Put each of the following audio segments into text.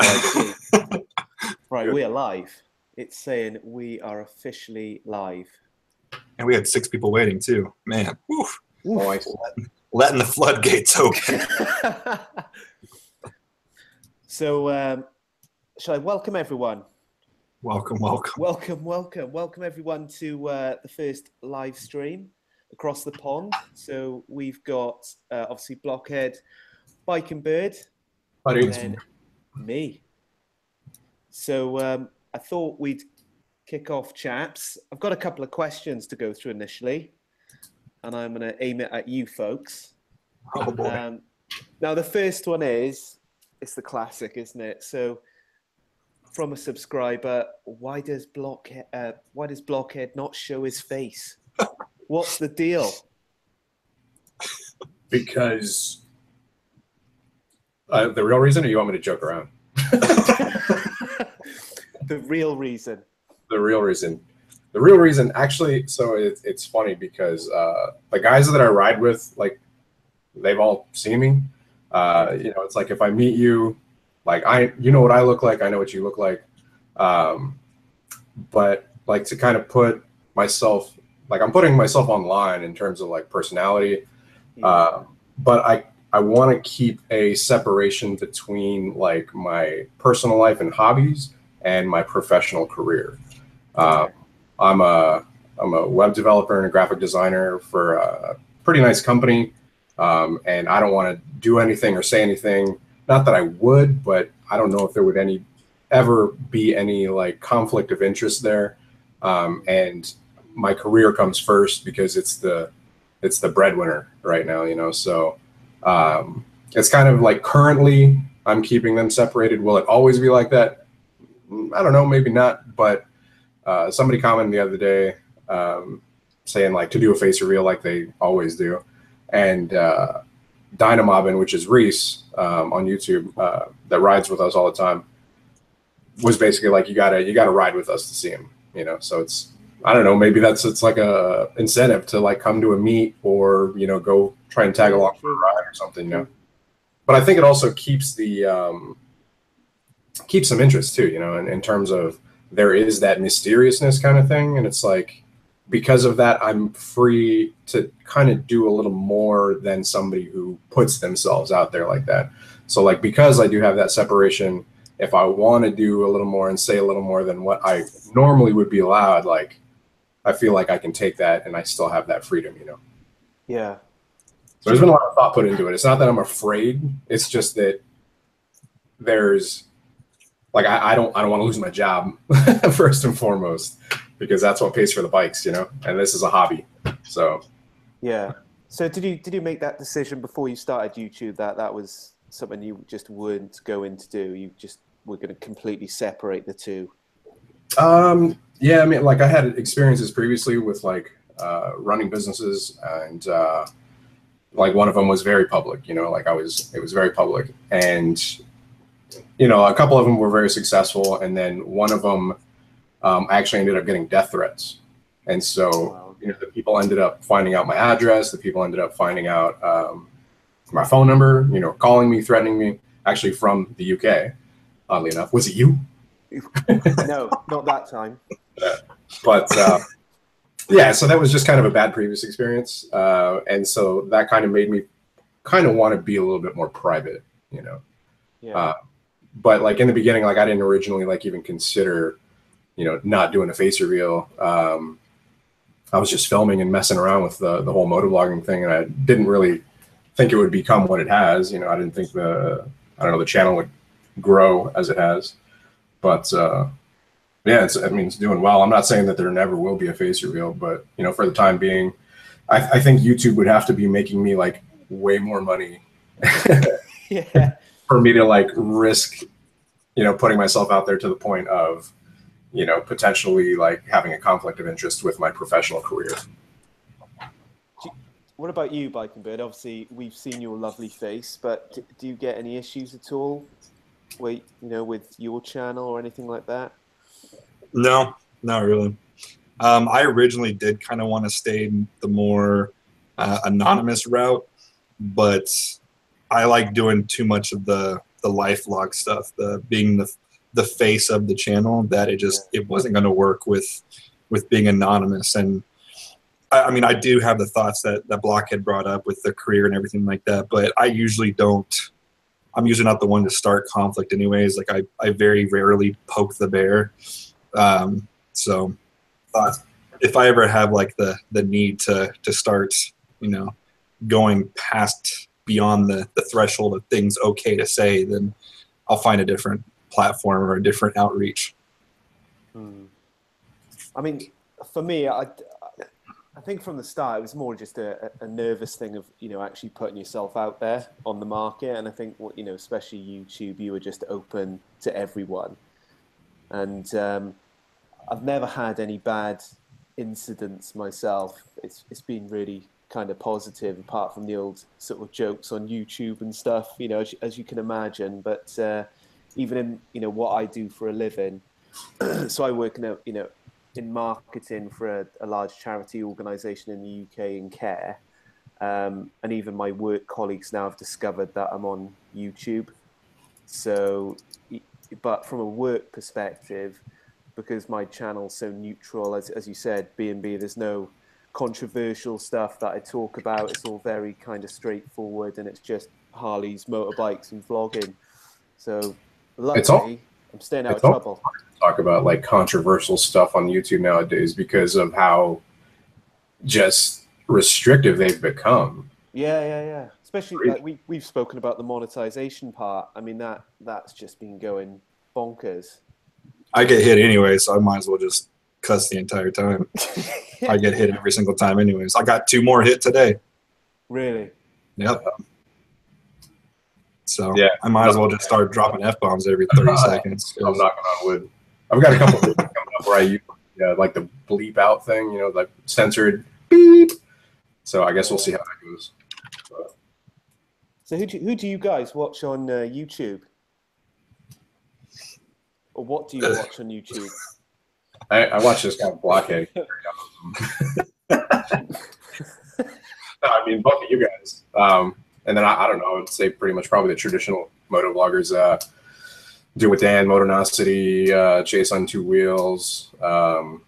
Oh, I see. Right, Good. we are live. It's saying we are officially live. And we had 6 people waiting too. Man, oof. Oof. Letting the floodgates open. So, shall I welcome everyone? Welcome. Welcome everyone to the first live stream across the pond. So we've got obviously Blockhead, Bike and Bird, and then me. So I thought we'd kick off, chaps. I've got a couple of questions to go through initially, and I'm going to aim it at you folks. Oh boy. Now the first one is, it's the classic, isn't it? So from a subscriber, why does Blockhead not show his face? What's the deal? Because the real reason, or you want me to joke around? The real reason. The real reason. The real reason, actually, so it's funny because the guys that I ride with, like, they've all seen me. You know, it's like if I meet you, like you know what I look like, I know what you look like. But like to kind of put myself, like I'm putting myself online in terms of like personality. Yeah. But I want to keep a separation between like my personal life and hobbies and my professional career. I'm a web developer and a graphic designer for a pretty nice company. And I don't want to do anything or say anything. Not that I would, but I don't know if there would ever be any like conflict of interest there. And my career comes first because it's the breadwinner right now, you know? So it's kind of like currently I'm keeping them separated. Will it always be like that? I don't know, maybe not. But somebody commented the other day saying like to do a face reveal like they always do. And Dyna, which is Reese on YouTube that rides with us all the time, was basically like, you gotta ride with us to see him, you know? So it's, I don't know, maybe it's like a incentive to like come to a meet or, you know, go try and tag along for a ride or something, you know? But I think it also keeps keeps some interest too, you know, in terms of there is that mysteriousness kind of thing. And it's like, because of that, I'm free to kind of do a little more than somebody who puts themselves out there like that. So like, because I do have that separation, if I want to do a little more and say a little more than what I normally would be allowed, like, I feel like I can take that and I still have that freedom, you know? Yeah. So there's been a lot of thought put into it. It's not that I'm afraid. It's just that there's like, I don't want to lose my job first and foremost, because that's what pays for the bikes, you know, and this is a hobby. So, yeah. So did you make that decision before you started YouTube that was something you just weren't going to do? You just were going to completely separate the two? Yeah, I mean, like I had experiences previously with like running businesses, and like one of them was very public, you know, like it was very public, and you know, a couple of them were very successful, and then one of them I actually ended up getting death threats, and so Wow. you know, the people ended up finding out my address, the people ended up finding out my phone number, you know, calling me, threatening me, actually from the UK, oddly enough. Was it you? No, not that time. But yeah, so that was just kind of a bad previous experience. And so that kind of made me kind of want to be a little bit more private, you know? Yeah. But like in the beginning, like I didn't originally like even consider, you know, not doing a face reveal. I was just filming and messing around with the whole motovlogging thing. And I didn't really think it would become what it has. You know, I didn't think the channel would grow as it has. But yeah, I mean, it's doing well. I'm not saying that there never will be a face reveal, but you know, for the time being, I think YouTube would have to be making me like way more money Yeah. for me to like risk, you know, putting myself out there to the point of, you know, potentially like having a conflict of interest with my professional career. What about you, Bike and Bird? Obviously, we've seen your lovely face, but do you get any issues at all? Wait, you know, with your channel or anything like that? No, not really. I originally did kind of want to stay the more anonymous route, but I like doing too much of the life vlog stuff, the being the face of the channel, that it wasn't going to work with being anonymous. And I mean, I do have the thoughts that Blockhead brought up with the career and everything like that, but I'm usually not the one to start conflict anyways. Like I very rarely poke the bear. So if I ever have like the need to start, you know, going beyond the threshold of things okay to say, then I'll find a different platform or a different outreach. I mean, for me, I think from the start it was more just a nervous thing of, you know, actually putting yourself out there on the market. And I think, you know, especially YouTube, you were just open to everyone. And I've never had any bad incidents myself. It's been really kind of positive, apart from the old sort of jokes on YouTube and stuff, you know, as you can imagine. But even in, you know, what I do for a living, so I work in marketing for a large charity organisation in the UK in care, and even my work colleagues now have discovered that I'm on YouTube. So, but from a work perspective, because my channel's so neutral, as you said, B&B, there's no controversial stuff that I talk about. It's all very kind of straightforward, and it's just Harleys, motorbikes, and vlogging. So luckily, I'm staying out of trouble. Talk about like controversial stuff on YouTube nowadays because of how just restrictive they've become. Yeah. Especially like we've spoken about the monetization part. I mean, that's just been going bonkers. I get hit anyway, so I might as well just cuss the entire time. I get hit every single time anyways. I got 2 more hit today. Really? Yep. So yeah, I might as well just start dropping F-bombs every 30 seconds. I'm knocking on wood. I've got a couple of things coming up where I use like the bleep out thing, you know, like censored beep. So I guess we'll see how that goes. So who do you guys watch on YouTube? Or what do you watch on YouTube? I watch this guy Blockhead. I mean, both of you guys. And then I don't know, I would say pretty much probably the traditional motovloggers. Do with Dan, Motonewbrider, Chase on 2 Wheels, and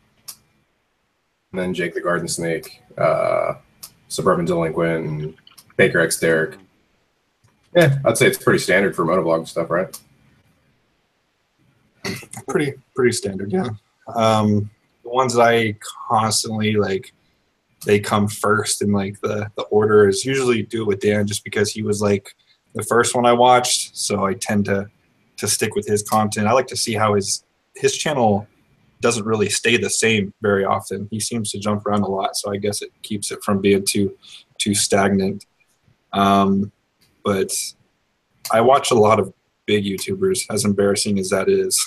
then Jake the Garden Snake, Suburban Delinquent, and Baker X Derek. Yeah, I'd say it's pretty standard for motovlog stuff, right? Pretty standard, yeah. The ones that I constantly like, they come first in like the order is usually Do It With Dan, just because he was like the first one I watched, so I tend to stick with his content. I like to see how his channel doesn't really stay the same very often. He seems to jump around a lot, so I guess it keeps it from being too stagnant. But I watch a lot of big YouTubers, as embarrassing as that is.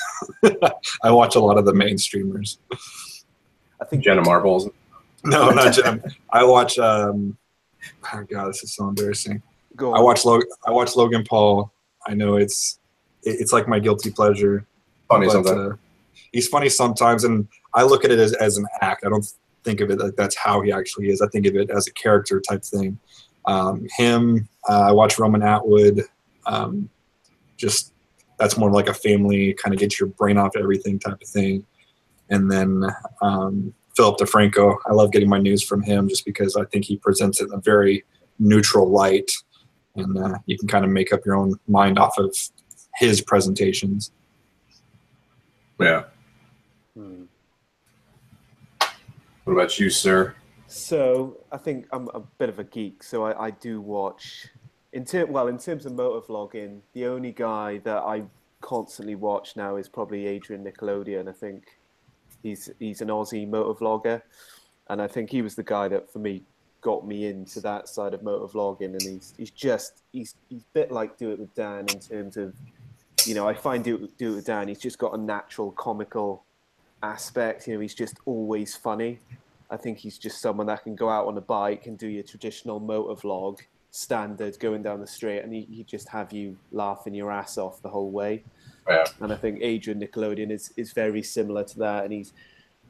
I watch a lot of the mainstreamers. I think Jenna Marbles. No, not Jenna. I watch. Oh God, this is so embarrassing. I watch Logan Paul. I know it's like my guilty pleasure. Funny sometimes. He's funny sometimes, and I look at it as an act. I don't think of it like that's how he actually is. I think of it as a character type thing. I watch Roman Atwood. Just that's more like a family kind of get your brain off everything type of thing. And then Philip DeFranco. I love getting my news from him just because I think he presents it in a very neutral light, and you can kind of make up your own mind off of his presentations. Yeah. What about you, sir? So I think I'm a bit of a geek. So I do watch, in terms of motovlogging, the only guy that I constantly watch now is probably Adrian Nickelodeon. I think he's an Aussie motovlogger, and I think he was the guy that for me got me into that side of motovlogging. And he's a bit like Do It With Dan in terms of, you know, I find Do It With Dan, he's just got a natural comical aspect. You know, he's just always funny. I think he's just someone that can go out on a bike and do your traditional motovlog standard going down the street, and he just have you laughing your ass off the whole way. Yeah. And I think Adrian Nickelodeon is very similar to that, and he's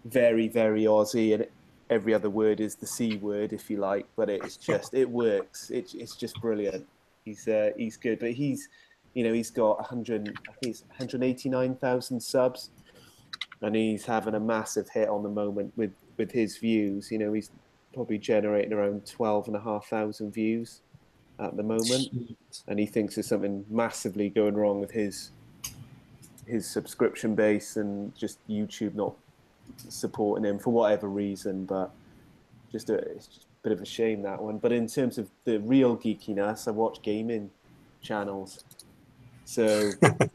very, very Aussie, and every other word is the C word, if you like, but it's just, it works. It's just brilliant. He's good, but he's You know, he's got 189,000 subs, and he's having a massive hit on the moment with his views. You know, he's probably generating around 12,500 views at the moment, and he thinks there's something massively going wrong with his subscription base and just YouTube not supporting him for whatever reason. But it's just a bit of a shame, that one. But in terms of the real geekiness, I watch gaming channels. So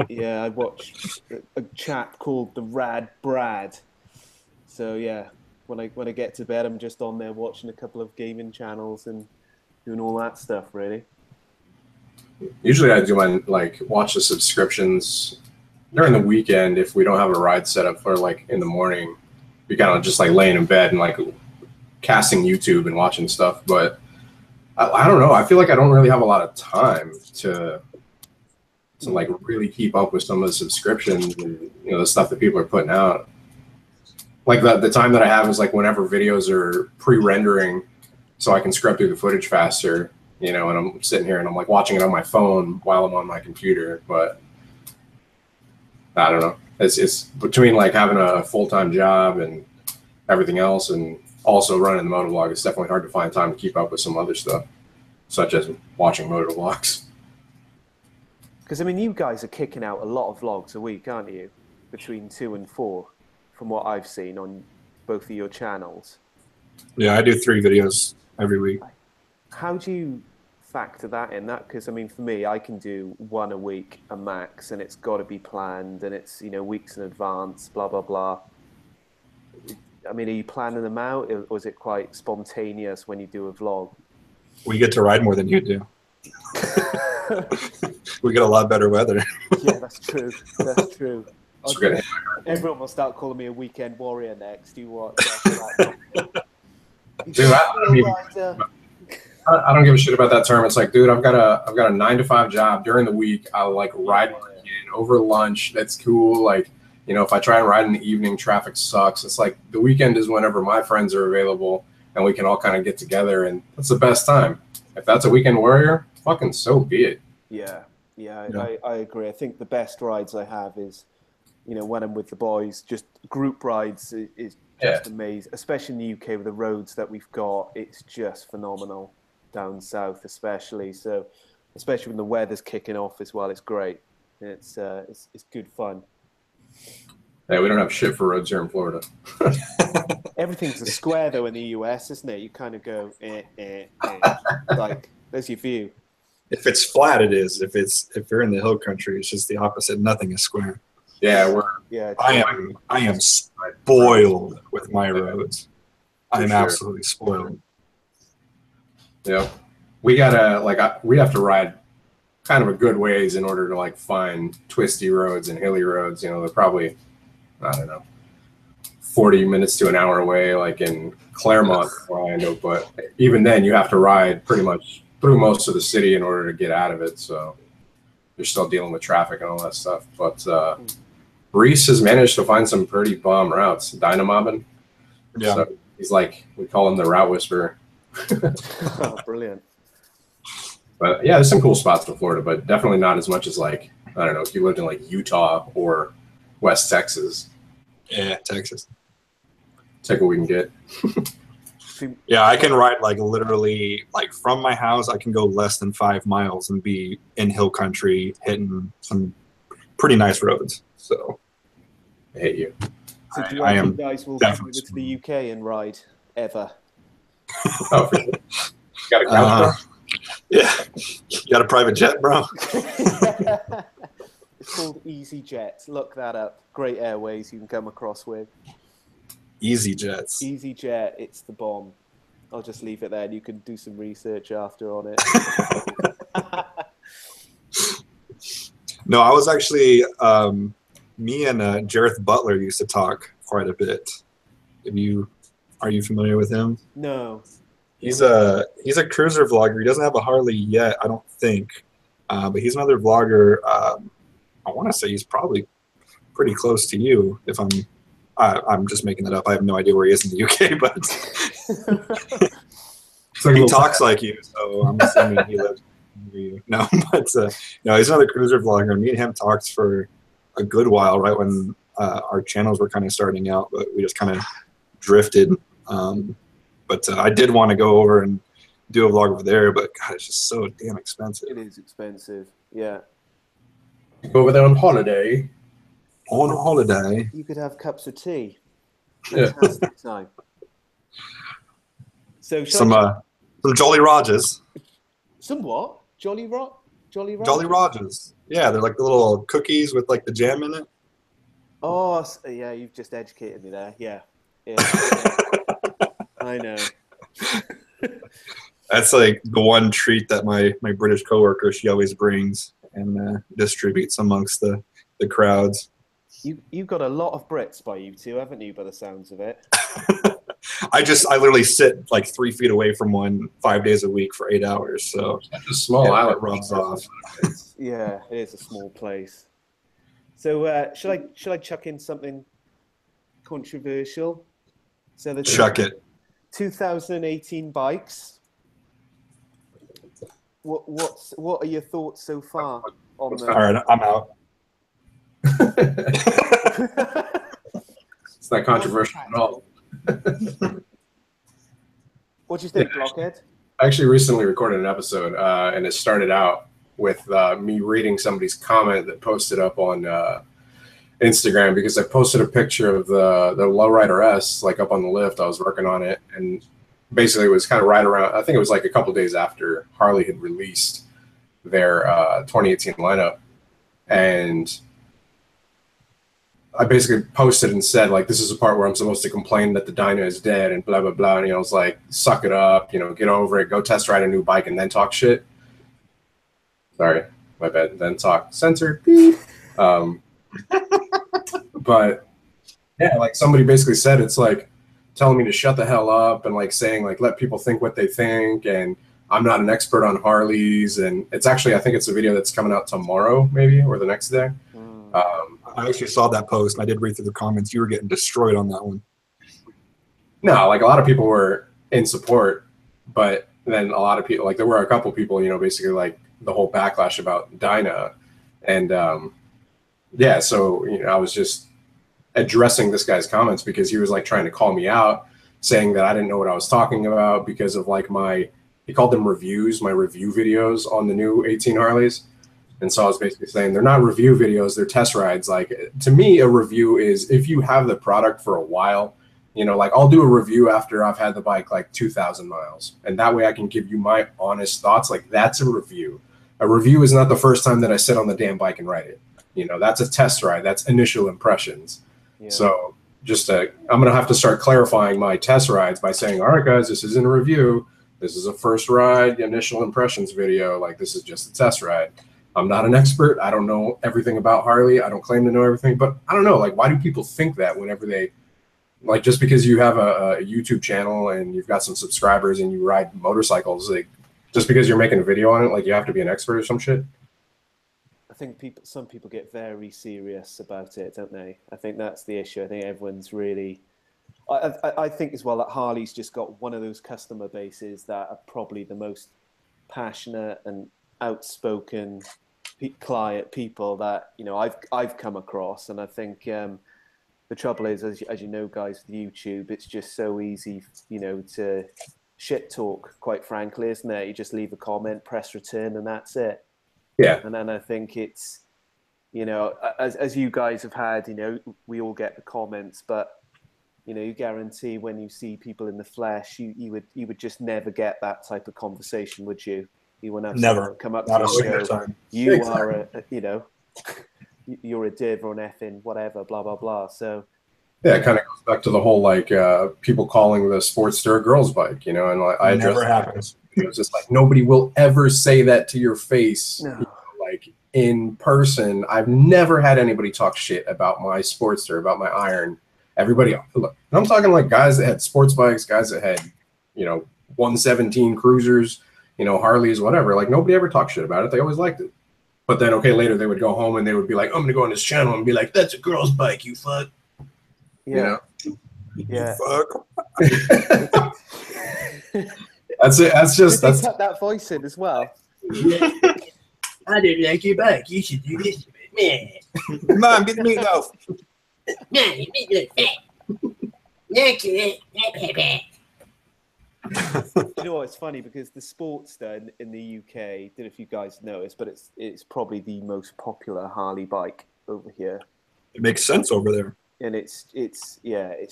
yeah, I watch a chap called the Rad Brad. So yeah, when I get to bed, I'm just on there watching a couple of gaming channels and doing all that stuff, really. Usually I do watch the subscriptions during the weekend. If we don't have a ride set up for like in the morning, we kind of just like laying in bed and like casting YouTube and watching stuff. But I don't know. I feel like I don't really have a lot of time to like really keep up with some of the subscriptions and, you know, the stuff that people are putting out. Like the time that I have is like whenever videos are pre-rendering, so I can scrub through the footage faster, you know, and I'm sitting here and I'm like watching it on my phone while I'm on my computer. But I don't know. It's between like having a full-time job and everything else and also running the motovlog, it's definitely hard to find time to keep up with some other stuff, such as watching motovlogs. Because, I mean, you guys are kicking out a lot of vlogs a week, aren't you? Between 2 and 4, from what I've seen on both of your channels. Yeah, I do 3 videos every week. How do you factor that in? Because, I mean, for me, I can do 1 a week, a max, and it's got to be planned, and it's, you know, weeks in advance, blah, blah, blah. I mean, are you planning them out, or is it quite spontaneous when you do a vlog? We get to ride more than you do. We get a lot better weather. Yeah, that's true. That's true. Everyone will start calling me a weekend warrior next. You what? Dude, I don't give a shit about that term. It's like, dude, I've got a 9-to-5 job. During the week, I'll like ride over lunch. That's cool. Like, you know, if I try and ride in the evening, traffic sucks. It's like the weekend is whenever my friends are available and we can all kind of get together, and that's the best time. If that's a weekend warrior, fucking so be it. Yeah. I agree. I think the best rides I have is, you know, when I'm with the boys, just group rides is just amazing, especially in the UK with the roads that we've got. It's just phenomenal down south, especially. So, especially when the weather's kicking off as well, it's great. It's good fun. Hey, we don't have shit for roads here in Florida. Everything's a square though in the US, isn't it? You kind of go, like there's your view. If it's flat, it is. If you're in the hill country, it's just the opposite. Nothing is square. Yeah, I am spoiled with my roads. I am absolutely spoiled. Yeah, we gotta we have to ride kind of a good ways in order to like find twisty roads and hilly roads. You know, they're probably, I don't know, 40 minutes to an hour away, like in Claremont, Orlando. But even then, you have to ride pretty much through most of the city in order to get out of it. So you're still dealing with traffic and all that stuff. But Reese has managed to find some pretty bomb routes. Dyna mobbing. Yeah. So he's like, we call him the route whisperer. Oh, brilliant. But yeah, there's some cool spots in Florida, but definitely not as much as like, I don't know, if you lived in like Utah or West Texas. Yeah, Texas. Take what we can get. Yeah, I can ride like literally like from my house. I can go less than 5 miles and be in hill country, hitting some pretty nice roads. So I hate you. So do you guys will come over to the UK and ride ever? Oh, for sure. Got a couch, yeah. You got a private jet, bro? It's called EasyJet. Look that up. Great airways you can come across with. EasyJets. EasyJet, it's the bomb. I'll just leave it there and you can do some research after on it. No, I was actually, me and Jareth Butler used to talk quite a bit. Are you familiar with him? No. He's a cruiser vlogger. He doesn't have a Harley yet, I don't think. But he's another vlogger. I want to say he's probably pretty close to you. If I'm just making that up. I have no idea where he is in the UK, but he talks like you, so I'm assuming he lives No, but no, he's another cruiser vlogger. Me and him talked for a good while, right when our channels were kind of starting out, but we just kind of drifted. But I did want to go over and do a vlog over there, but God, it's just so damn expensive. It is expensive, yeah. Go over there on holiday. On holiday. You could have cups of tea. Yeah. Fantastic time. So some Jolly Rogers. Some what? Jolly Rogers? Jolly Rogers. Yeah, they're like the little cookies with like the jam in it. Oh, yeah, you've just educated me there. Yeah. I know. That's like the one treat that my British coworker, she always brings and distributes amongst the crowds. You've got a lot of Brits by you two, haven't you, by the sounds of it? I literally sit like 3 feet away from one 5 days a week for 8 hours. So it's a small island. Rubs off. Yeah, it is a small place. So should I chuck in something controversial? So the Chuck it. 2018 bikes. What are your thoughts so far on them? All right, I'm out. It's not controversial at all. What do you think, Blockhead? I actually recently recorded an episode, and it started out with me reading somebody's comment that posted up on Instagram, because I posted a picture of the Lowrider S, like up on the lift. I was working on it, and basically it was kind of right around, I think it was like a couple days after Harley had released their 2018 lineup. And I basically posted and said, like, this is the part where I'm supposed to complain that the Dyna is dead and blah, blah, blah. And, you know, it's like, suck it up, you know, get over it, go test ride a new bike and then talk shit. Sorry, my bad. Then talk. Censored. But yeah, like somebody basically said, it's like telling me to shut the hell up and like saying like, let people think what they think. And I'm not an expert on Harleys. And it's actually, I think it's a video that's coming out tomorrow, maybe, or the next day. I actually saw that post, and I did read through the comments. You were getting destroyed on that one. No, like a lot of people were in support, but then a lot of people, like there were a couple people, you know, basically like the whole backlash about Dyna. And yeah, so, you know, I was just addressing this guy's comments because he was like trying to call me out, saying that I didn't know what I was talking about because of like he called them reviews, my review videos on the new 18 Harleys. And so I was basically saying they're not review videos, they're test rides. Like, to me, a review is if you have the product for a while, you know, like I'll do a review after I've had the bike like 2,000 miles. And that way I can give you my honest thoughts. Like, that's a review. A review is not the first time that I sit on the damn bike and ride it. You know, that's a test ride. That's initial impressions. Yeah. So I'm going to have to start clarifying my test rides by saying, all right, guys, this isn't a review. This is a first ride, initial impressions video. Like, this is just a test ride. I'm not an expert. I don't know everything about Harley. I don't claim to know everything, but I don't know, like, why do people think that whenever they, like, just because you have a YouTube channel and you've got some subscribers and you ride motorcycles, like, just because you're making a video on it, like, you have to be an expert or some shit? I think some people get very serious about it, don't they? I think that's the issue. I think everyone's really, I think as well that Harley's just got one of those customer bases that are probably the most passionate and outspoken client people that, you know, I've come across. And I think the trouble is, as you know, guys, with YouTube, it's just so easy, you know, to shit talk, quite frankly, isn't it? You just leave a comment, press return, and that's it. Yeah. And then I think it's, you know, as you guys have had, you know, we all get the comments, but, you know, you guarantee when you see people in the flesh, you would just never get that type of conversation, would you? You wouldn't have never come up not to you and go, you exactly. are you know, you're a div or an effing whatever, blah, blah, blah. So yeah, it kind of goes back to the whole, like, people calling the Sportster a girl's bike, you know, and like, I never happens. It was just like, nobody will ever say that to your face. No. You know, like, in person, I've never had anybody talk shit about my Sportster, about my iron. Everybody, look, I'm talking like guys that had sports bikes, guys that had, you know, 117 cruisers, you know, Harleys, whatever. Like, nobody ever talked shit about it. They always liked it. But then, okay, later they would go home and they would be like, I'm going to go on this channel and be like, that's a girl's bike, you fuck. yeah. You know? Yeah. That's it. That's just, Did they cut that voice in as well? I didn't like your bike. You should do this. Mom, get the meatloaf. You know what? It's funny because the Sportster in the UK, I don't know if you guys noticed, but it's probably the most popular Harley bike over here. It makes sense over there. And it's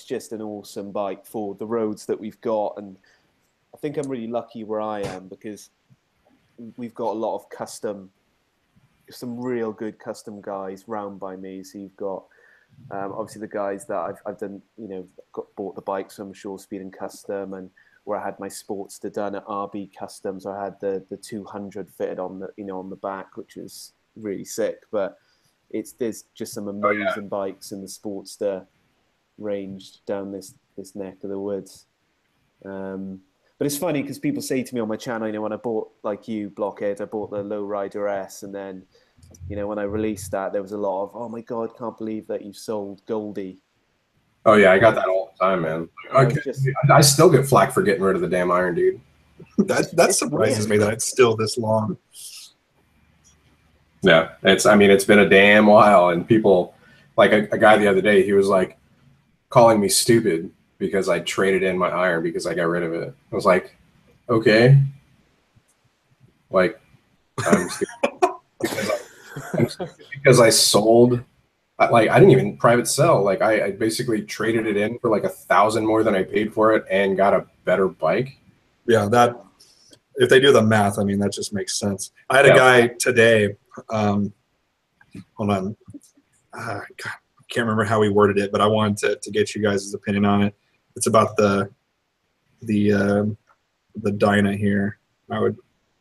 just an awesome bike for the roads that we've got. And I think I'm really lucky where I am because we've got a lot of some real good custom guys round by me. So you've got obviously the guys that I've done, bought the bikes from Shore Speed and Custom, and where I had my Sportster done at RB Customs. I had the 200 fitted on the back, which was really sick. But there's just some amazing bikes in the Sportster range down this neck of the woods. But it's funny because people say to me on my channel, when I bought, like you, Blockhead, I bought the Lowrider S, and then, when I released that, there was a lot of, oh my God, can't believe that you sold Goldie. Oh yeah, I got that all the time, man. I still get flack for getting rid of the damn iron, dude. That surprises me that it's still this long. Yeah, it's been a damn while, and people, like a guy the other day, he was like calling me stupid because I traded in my iron because I got rid of it. I was like, okay, like I'm stupid because I sold. I didn't even private sell. Like I basically traded it in for like 1,000 more than I paid for it and got a better bike. Yeah, that if they do the math, that just makes sense. I had a guy today. Hold on. God, I can't remember how he worded it, but I wanted to get you guys' opinion on it. It's about the Dyna here.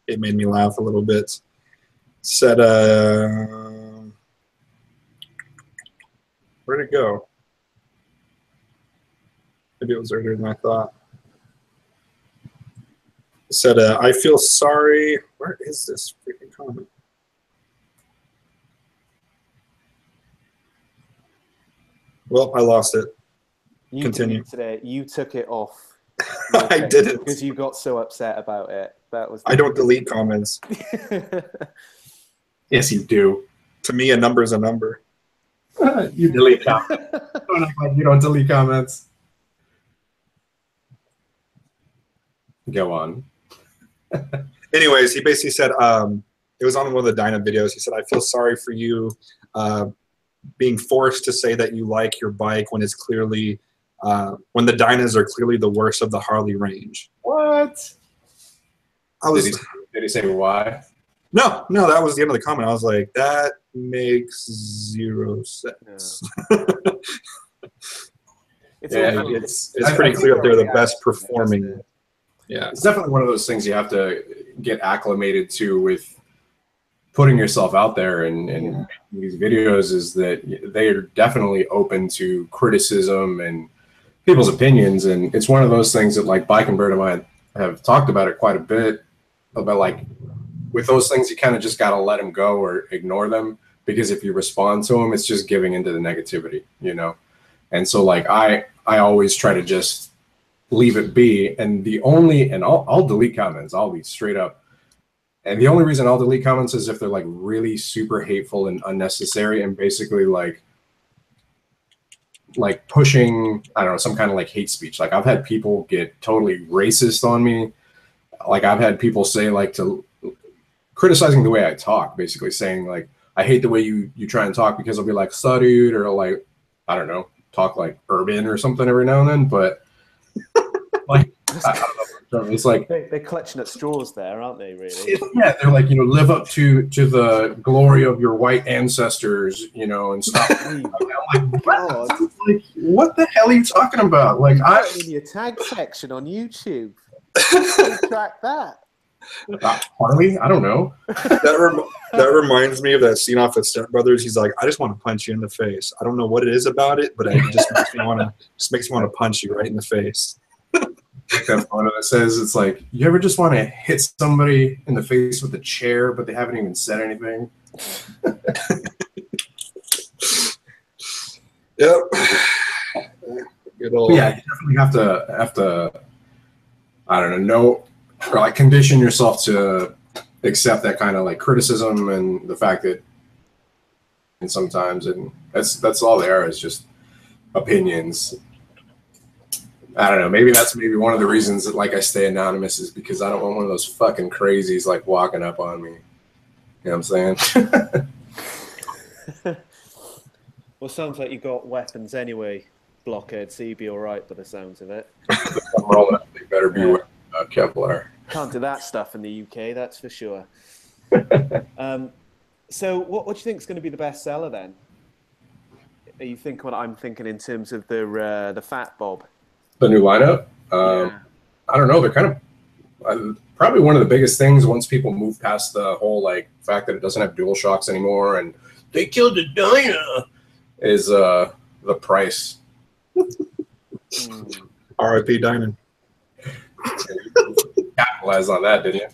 It made me laugh a little bit. Said where'd it go? Maybe it was earlier than I thought. It said, I feel sorry. Where is this freaking comment? Well, I lost it. Continue. Today, you took it off. I didn't. Because you got so upset about it. That was. I don't delete comments. Yes, you do. To me, a number is a number. You delete comments. Don't act like you don't delete comments. Go on. Anyways, he basically said, it was on one of the Dyna videos. He said, I feel sorry for you being forced to say that you like your bike when it's clearly, when the Dynas are clearly the worst of the Harley range. What? Did he say why? No, that was the end of the comment. I was like, that makes zero sense. Yeah. It's pretty clear that they're the best performing. Yeah, it's definitely one of those things you have to get acclimated to with putting yourself out there and making these videos, is that they are definitely open to criticism and people's opinions. And it's one of those things that, like, Bike and Bird and I have talked about it quite a bit, about, like, with those things, you kind of just got to let them go or ignore them, because if you respond to them, it's just giving into the negativity, And so, like, I always try to just leave it be. And I'll delete comments. I'll be straight up. And the only reason I'll delete comments is if they're like really super hateful and unnecessary and basically like pushing, I don't know, some kind of like hate speech. Like, I've had people get totally racist on me. Like, I've had people say, like, criticizing the way I talk, basically saying, like, I hate the way you try and talk, because I'll be like, studied, or like, I don't know, talk like urban or something every now and then. But like, I don't know, it's like they're clutching at straws there, aren't they? Really? Yeah, they're like, live up to the glory of your white ancestors, and stuff. I'm like, what the hell are you talking about? Like, in your tag section on YouTube, track that. Harley? I don't know. That reminds me of that scene off of Step Brothers. He's like, I just want to punch you in the face. I don't know what it is about it, but it just makes me want to punch you right in the face. That photo that says, it's like, you ever just want to hit somebody in the face with a chair, but they haven't even said anything? Yep. Good old. Yeah, you definitely have to I don't know, or like condition yourself to accept that kind of like criticism and the fact that, and sometimes, and that's all they are, is just opinions. I don't know. Maybe that's one of the reasons that like I stay anonymous, is because I don't want one of those fucking crazies like walking up on me. You know what I'm saying? Well, sounds like you got weapons anyway, Blockhead, so you'd be all right by the sounds of it. I'm rolling up. You better be with Kevlar. Can't do that stuff in the UK, that's for sure. So what do you think is going to be the best seller then? Are you thinking what I'm thinking in terms of the Fat Bob? The new lineup? Yeah. I don't know. They're kind of probably one of the biggest things once people move past the whole like fact that it doesn't have dual shocks anymore and they killed the Dyna, is the price. R.I.P. Dyna. Capitalize on that, didn't you?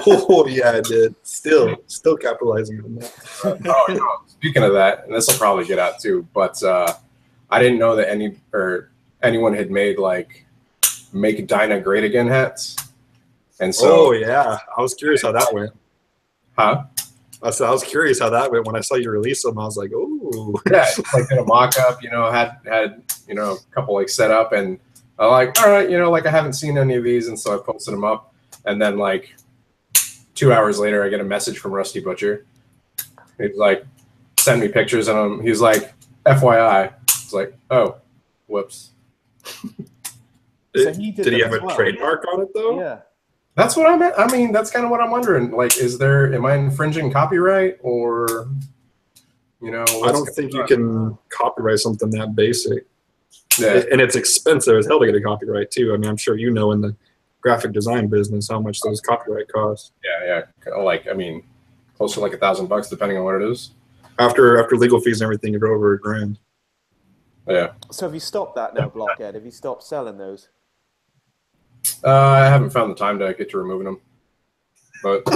Oh yeah, I did. Still capitalizing on that. Speaking of that, and this will probably get out too, but I didn't know that anyone had made like "Make Dyna Great Again" hats. And so, oh yeah, I was curious how that went. Huh? I was curious how that went when I saw you release them. I was like, oh yeah, like did a mock-up, had a couple like set up, and I like, all right, like I haven't seen any of these, and so I posted them up, and then like 2 hours later, I get a message from Rusty Butcher. He's like, send me pictures of him. He's like, FYI. It's like, oh, whoops. So did he have a trademark on it though? Yeah. That's what I mean, that's kind of what I'm wondering. Like, am I infringing copyright, or, I don't think you can copyright something that basic. Yeah. And it's expensive as hell to get a copyright too. I mean, I'm sure in the graphic design business how much those copyright cost. Yeah. Like, I mean, close to like $1,000 depending on what it is. After legal fees and everything, you're over $1,000. Yeah. So have you stopped that now, Blockhead? Have you stopped selling those? I haven't found the time to get to removing them. But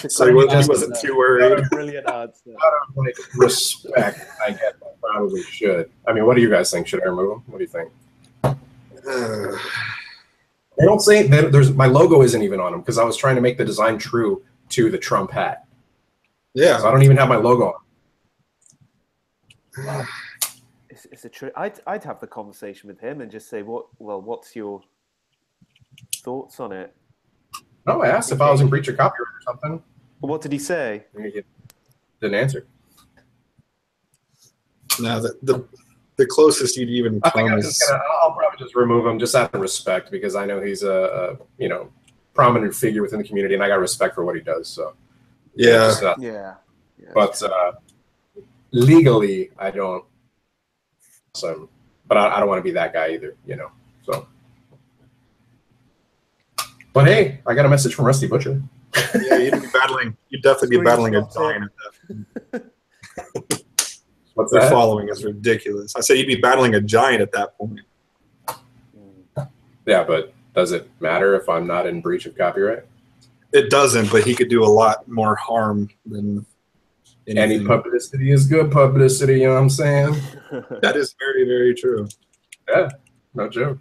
so he wasn't too worried. Brilliant answer. Out of respect, I guess I probably should. I mean, what do you guys think? Should I remove them? What do you think? They don't say that my logo isn't even on them because I was trying to make the design true to the Trump hat. Yeah. So I don't even have my logo on. It's a trick. I'd have the conversation with him and just say, what's your thoughts on it? No, I asked if I was in breach of copyright or something. Well, what did he say? Didn't answer. No, the closest you'd even come I'll probably just remove him just out of respect because I know he's a prominent figure within the community and I got respect for what he does. So yeah, yeah. But legally, I don't. So, but I don't want to be that guy either, So, but hey, I got a message from Rusty Butcher. Yeah, you'd definitely be battling a giant. What's Their that? following is ridiculous. I said you'd be battling a giant at that point. Yeah, but does it matter if I'm not in breach of copyright? It doesn't, but he could do a lot more harm than anything. Any publicity is good publicity, you know what I'm saying? That is very, very true. Yeah, no joke.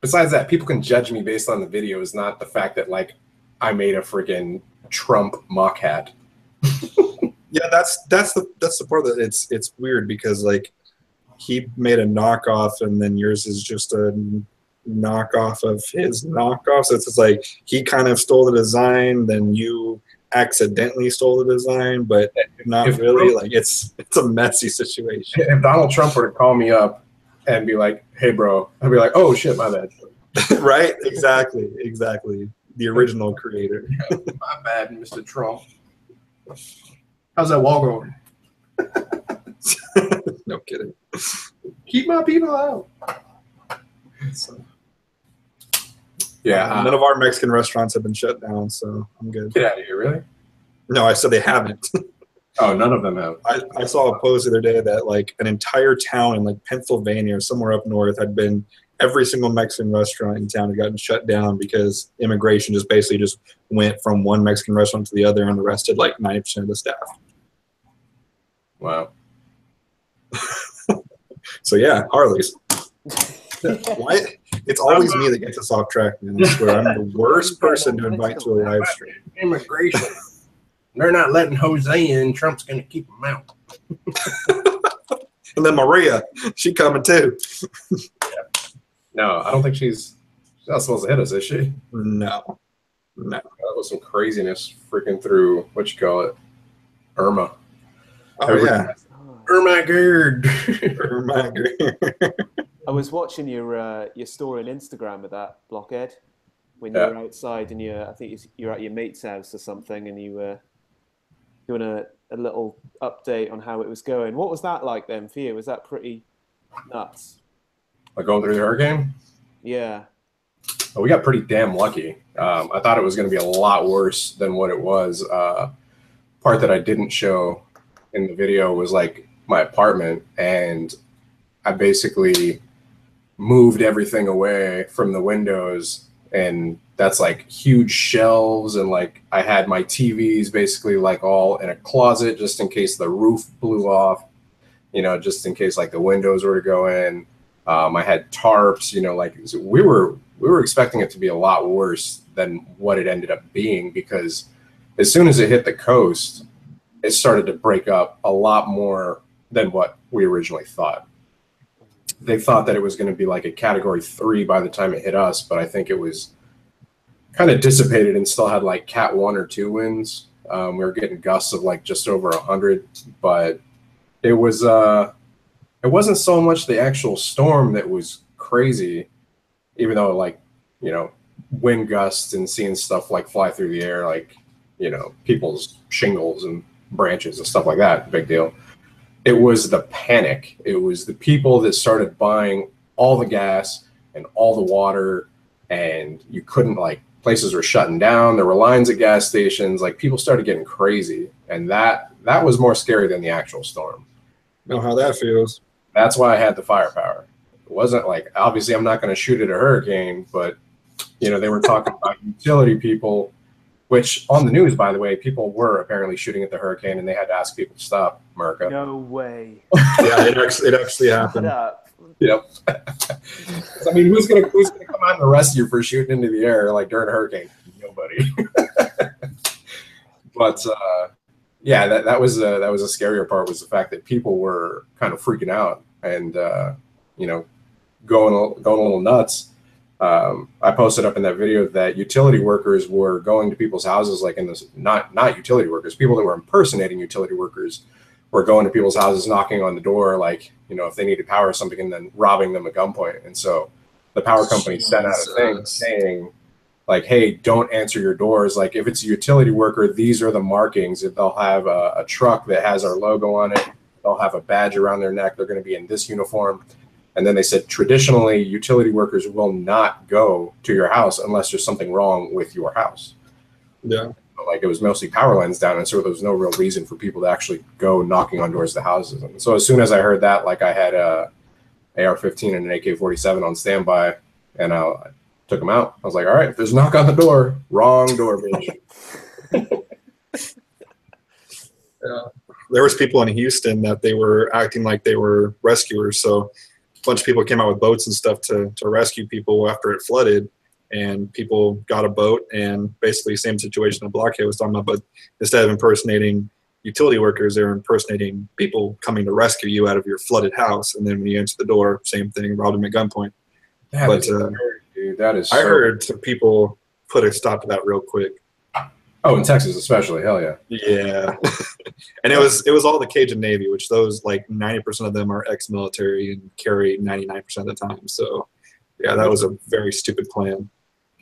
Besides that, people can judge me based on the videos, not the fact that like I made a freaking Trump mock hat. Yeah, that's the part that it's weird because like he made a knockoff and then yours is just a knockoff of his knockoff. So it's just like he kind of stole the design, then you accidentally stole the design, but not really. Like it's a messy situation. If Donald Trump were to call me up and be like, "Hey, bro," I'd be like, "Oh shit, my bad." Right? Exactly. The original creator. My bad, Mr. Trump. How's that wall going? No kidding. Keep my people out. So, yeah. None of our Mexican restaurants have been shut down, so I'm good. Get out of here, really? No, I said they haven't. Oh, none of them have. I saw a post the other day that like an entire town in like Pennsylvania or somewhere up north had been every single Mexican restaurant in town had gotten shut down because immigration just basically just went from one Mexican restaurant to the other and arrested like 90% of the staff. Wow. So yeah, Harley's. It's always me that gets us off track, man. I swear, I'm the worst person to invite to a live stream. Immigration. They're not letting Jose in. Trump's going to keep him out. And then Maria, she coming too. Yeah. No, I don't think she's not supposed to hit us, is she? No. No. That was some craziness freaking through, what you call it, Irma. Oh, yeah. Irma Gerd. Irma Gerd. I was watching your story on Instagram with that, Blockhead, when you were outside and I think you're at your mate's house or something, and you were doing a little update on how it was going. What was that like then for you? Was that pretty nuts? Like going through the hurricane? Yeah. Well, we got pretty damn lucky. I thought it was going to be a lot worse than what it was. Part that I didn't show in the video was like my apartment, and I basically moved everything away from the windows, and that's like huge shelves, and like I had my TVs basically like all in a closet just in case the roof blew off, you know, just in case like the windows were to go in. I had tarps, you know, like so we were expecting it to be a lot worse than what it ended up being, because as soon as it hit the coast, it started to break up a lot more than what we originally thought. They thought that it was going to be like a category 3 by the time it hit us, but I think it was kind of dissipated and still had like cat 1 or 2 winds. We were getting gusts of like just over 100, but it wasn't so much the actual storm that was crazy, even though like, you know, wind gusts and seeing stuff like fly through the air, like, you know, people's shingles and branches and stuff like that, big deal. It was the panic. It was the people that started buying all the gas and all the water, and you couldn't, like, places were shutting down. There were lines at gas stations. Like, people started getting crazy, and that was more scary than the actual storm. Know how that feels. That's why I had the firepower. It wasn't like, obviously I'm not going to shoot at a hurricane, but, you know, they were talking about utility people, which on the news, by the way, people were apparently shooting at the hurricane, and they had to ask people to stop, America. No way. Yeah, it actually happened. Yep. I mean, who's gonna come out and arrest you for shooting into the air like during a hurricane? Nobody. But yeah, that was a scarier part, was the fact that people were kind of freaking out and you know, going a little nuts. I posted up in that video that utility workers were going to people's houses, like in this, not utility workers, people that were impersonating utility workers were going to people's houses, knocking on the door, like, you know, if they needed power or something, and then robbing them at gunpoint. And so the power company sent out a thing saying, like, hey, don't answer your doors. Like, if it's a utility worker, these are the markings. If they'll have a truck that has our logo on it, they'll have a badge around their neck, they're going to be in this uniform. And then they said, traditionally, utility workers will not go to your house unless there's something wrong with your house. Yeah. Like, it was mostly power lines down, and so there was no real reason for people to actually go knocking on doors to houses. And so as soon as I heard that, like, I had a AR-15 and an AK-47 on standby, and I took them out. I was like, all right, if there's a knock on the door, wrong door, bitch. Yeah. There was people in Houston that they were acting like they were rescuers. So a bunch of people came out with boats and stuff to rescue people after it flooded. And people got a boat, and basically same situation that Blockhead was talking about, but instead of impersonating utility workers, they're impersonating people coming to rescue you out of your flooded house. And then when you answer the door, same thing, robbed them at gunpoint. But dude, that is. I heard some people put a stop to that real quick. Oh, in Texas especially, hell yeah. Yeah, and it was all the Cajun Navy, which those like 90% of them are ex-military and carry 99% of the time. So yeah, that was a very stupid plan.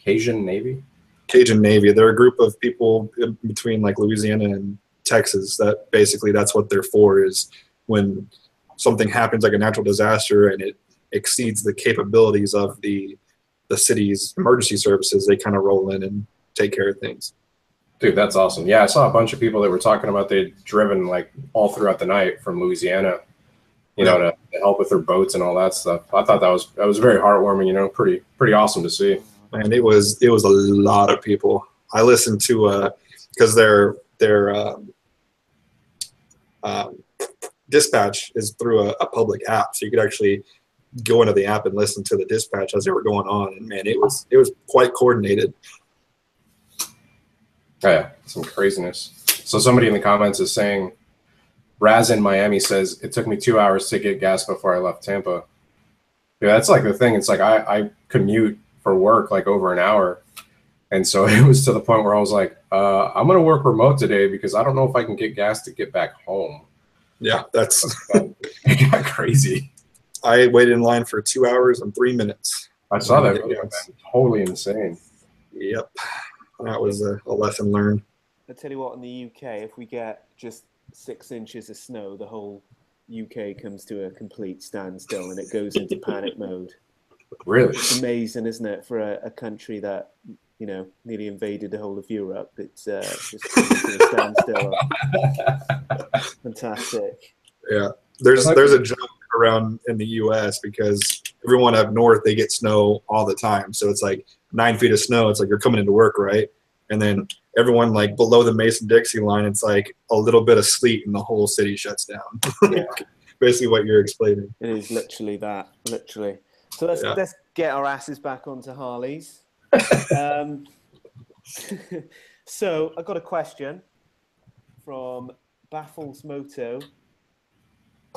Cajun Navy? Cajun Navy. They're a group of people between like Louisiana and Texas that basically that's what they're for, is when something happens like a natural disaster and it exceeds the capabilities of the city's emergency services, they kind of roll in and take care of things. Dude, that's awesome. Yeah, I saw a bunch of people that were talking about they'd driven like all throughout the night from Louisiana, you know, to help with their boats and all that stuff. I thought that was very heartwarming, you know, pretty awesome to see. And it was a lot of people. I listened to because their dispatch is through a public app, so you could actually go into the app and listen to the dispatch as they were going on, and man, it was quite coordinated. Oh, yeah, some craziness. So somebody in the comments is saying, Raz in Miami says, it took me 2 hours to get gas before I left Tampa. Yeah, that's like the thing. It's like I commute for work like over an hour. And so it was to the point where I was like, I'm going to work remote today because I don't know if I can get gas to get back home. Yeah, that's it got crazy. I waited in line for 2 hours and 3 minutes. I saw that. Totally insane. Yep. That was a lesson learned. I tell you what, in the UK, if we get just 6 inches of snow, the whole UK comes to a complete standstill and it goes into panic mode. Really? It's amazing, isn't it, for a country that, you know, nearly invaded the whole of Europe. It's just comes to a standstill. Fantastic. Yeah. There's a joke around in the US because everyone up north, they get snow all the time. So it's like 9 feet of snow. It's like you're coming into work, right? And then everyone like below the Mason-Dixie line, it's like a little bit of sleet and the whole city shuts down. Yeah. Basically what you're explaining. It is literally that, literally. So let's get our asses back onto Harleys. So I got a question from Baffles Moto.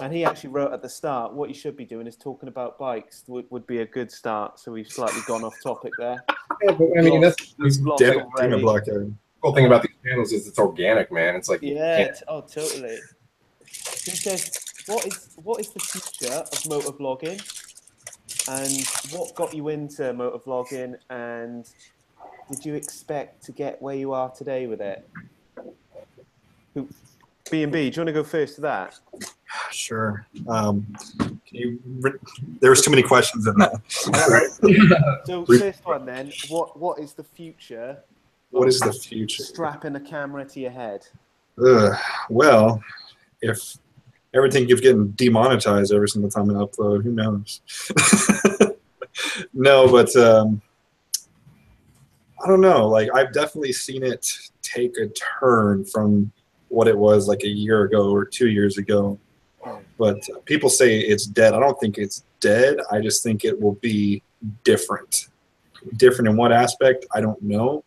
And he actually wrote at the start, what you should be doing is talking about bikes would be a good start. So we've slightly gone off topic there. Yeah, but I mean, that's definitely Blockhead. The cool thing about these channels is it's organic, man. It's like, yeah, totally. He says, what is the future of motovlogging? And what got you into motovlogging? And did you expect to get where you are today with it? B&B, do you want to go first to that? Sure. There's too many questions in that. So first one then, what is the future? What is the future? Strapping a camera to your head. Well, if everything keeps getting demonetized every single time I upload, who knows? No, but I don't know. Like, I've definitely seen it take a turn from what it was like a year ago or 2 years ago. But people say it's dead. I don't think it's dead. I just think it will be different. Different in what aspect? I don't know.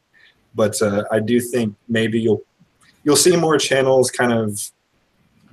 But I do think maybe you'll see more channels kind of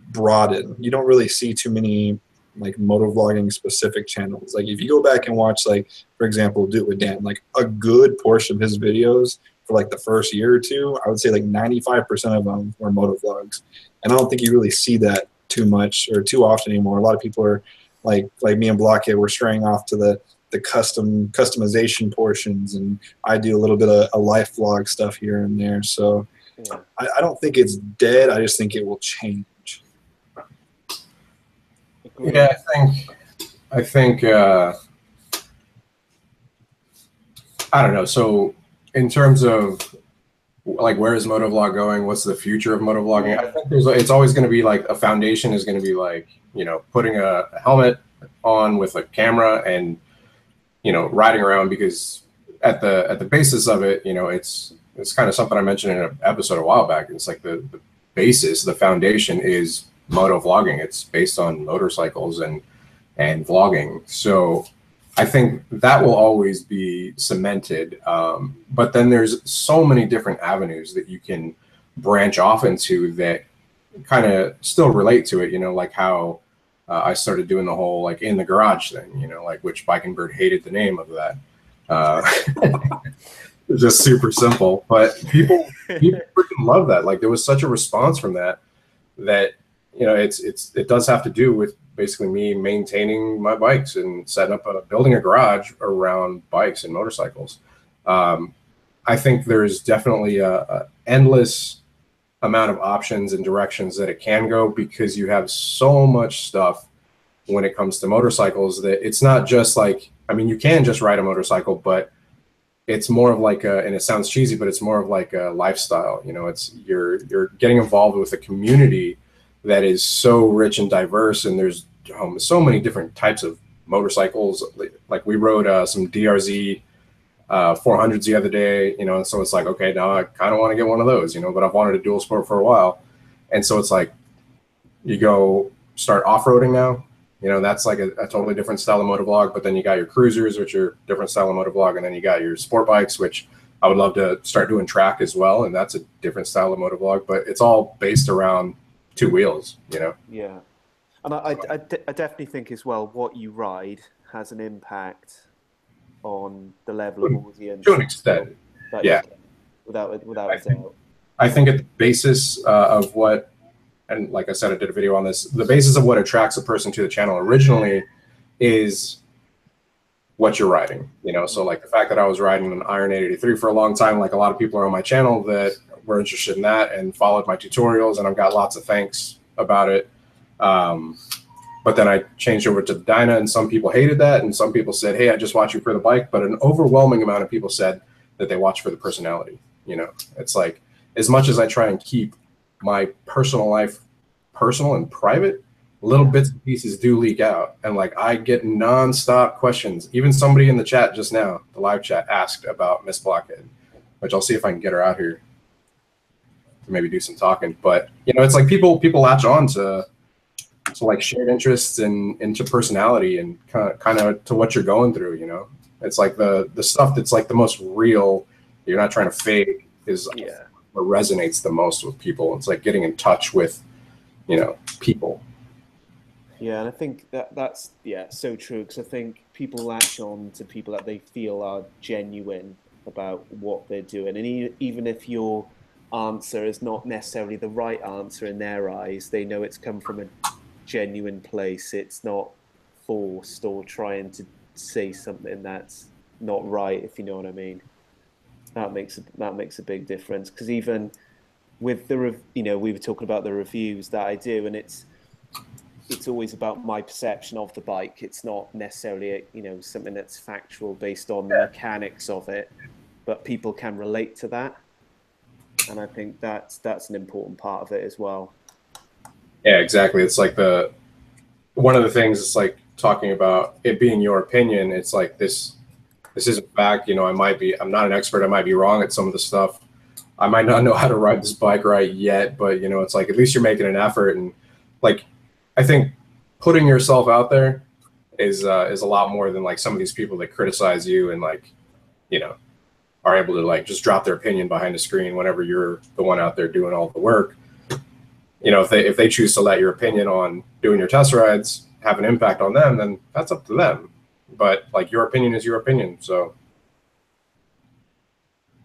broaden. You don't really see too many like motovlogging specific channels. Like if you go back and watch, like, for example, Do It With Dan, like a good portion of his videos for like the first year or two, I would say like 95% of them were motovlogs. And I don't think you really see that too much or too often anymore. A lot of people are like me and Blockhead, we're straying off to the customization portions, and I do a little bit of a life vlog stuff here and there. So yeah. I don't think it's dead. I just think it will change. Yeah, I think I don't know. So in terms of like, where is motovlog going? What's the future of motovlogging? I think it's always going to be like a foundation is going to be like, you know, putting a helmet on with a camera and, you know, riding around, because at the basis of it, you know, it's kind of something I mentioned in an episode a while back. It's like the basis, the foundation is motovlogging. It's based on motorcycles and vlogging. So I think that will always be cemented. But then there's so many different avenues that you can branch off into that kind of still relate to it, you know, like how I started doing the whole like in the garage thing, you know, like, which Bike and Bird hated the name of that. It's just super simple, but people freaking love that. Like, there was such a response from that, you know, it does have to do with basically me maintaining my bikes and setting up building a garage around bikes and motorcycles. I think there's definitely a endless amount of options and directions that it can go, because you have so much stuff when it comes to motorcycles that it's not just like, I mean, you can just ride a motorcycle, but it's more of like and it sounds cheesy, but it's more of like a lifestyle. You know, it's you're getting involved with a community that is so rich and diverse, and there's so many different types of motorcycles. Like we rode some DRZ 400s the other day, you know, and so it's like, okay, now I kind of want to get one of those, you know, but I've wanted a dual sport for a while. And so it's like, you go start off-roading now, You know, that's like a totally different style of motovlog. But then you got your cruisers, which are different style of motovlog, and then you got your sport bikes, which I would love to start doing track as well, and that's a different style of motovlog. But it's all based around two wheels, you know. Yeah, and I definitely think as well what you ride has an impact on the level of audience To an extent, yeah. Without a doubt. I think at the basis of what, and like I said, I did a video on this, the basis of what attracts a person to the channel originally is what you're riding, you know? So like the fact that I was riding an Iron 883 for a long time, like a lot of people are on my channel that were interested in that and followed my tutorials, and I've got lots of thanks about it. But then I changed over to the Dyna, and some people hated that, and some people said, hey, I just watch you for the bike. But an overwhelming amount of people said that they watch for the personality. You know, it's like, as much as I try and keep my personal life personal and private, little bits and pieces do leak out. And like, I get nonstop questions. Even somebody in the chat just now, the live chat, asked about Miss Blockhead, which I'll see if I can get her out here to maybe do some talking. But, you know, it's like people latch on to like shared interests and into personality and kind of to what you're going through, you know. It's like the stuff that's like the most real, you're not trying to fake, is what resonates the most with people. It's like getting in touch with, you know, people. Yeah, and I think that's so true, because I think people latch on to people that they feel are genuine about what they're doing, and even if your answer is not necessarily the right answer in their eyes, they know it's come from a genuine place. It's not forced or trying to say something that's not right, if you know what I mean. That makes a big difference, because even with the you know, we were talking about the reviews that I do, and it's always about my perception of the bike. It's not necessarily you know, something that's factual based on the mechanics of it, but people can relate to that, and I think that's an important part of it as well. Yeah, exactly. It's like one of the things, it's like talking about it being your opinion. It's like this isn't fact. You know, I'm not an expert. I might be wrong at some of the stuff. I might not know how to ride this bike right yet, but you know, it's like, at least you're making an effort. And like, I think putting yourself out there is a lot more than like some of these people that criticize you and like, you know, are able to like just drop their opinion behind the screen whenever you're the one out there doing all the work. You know, if they choose to let your opinion on doing your test rides have an impact on them, then that's up to them. But like, your opinion is your opinion. So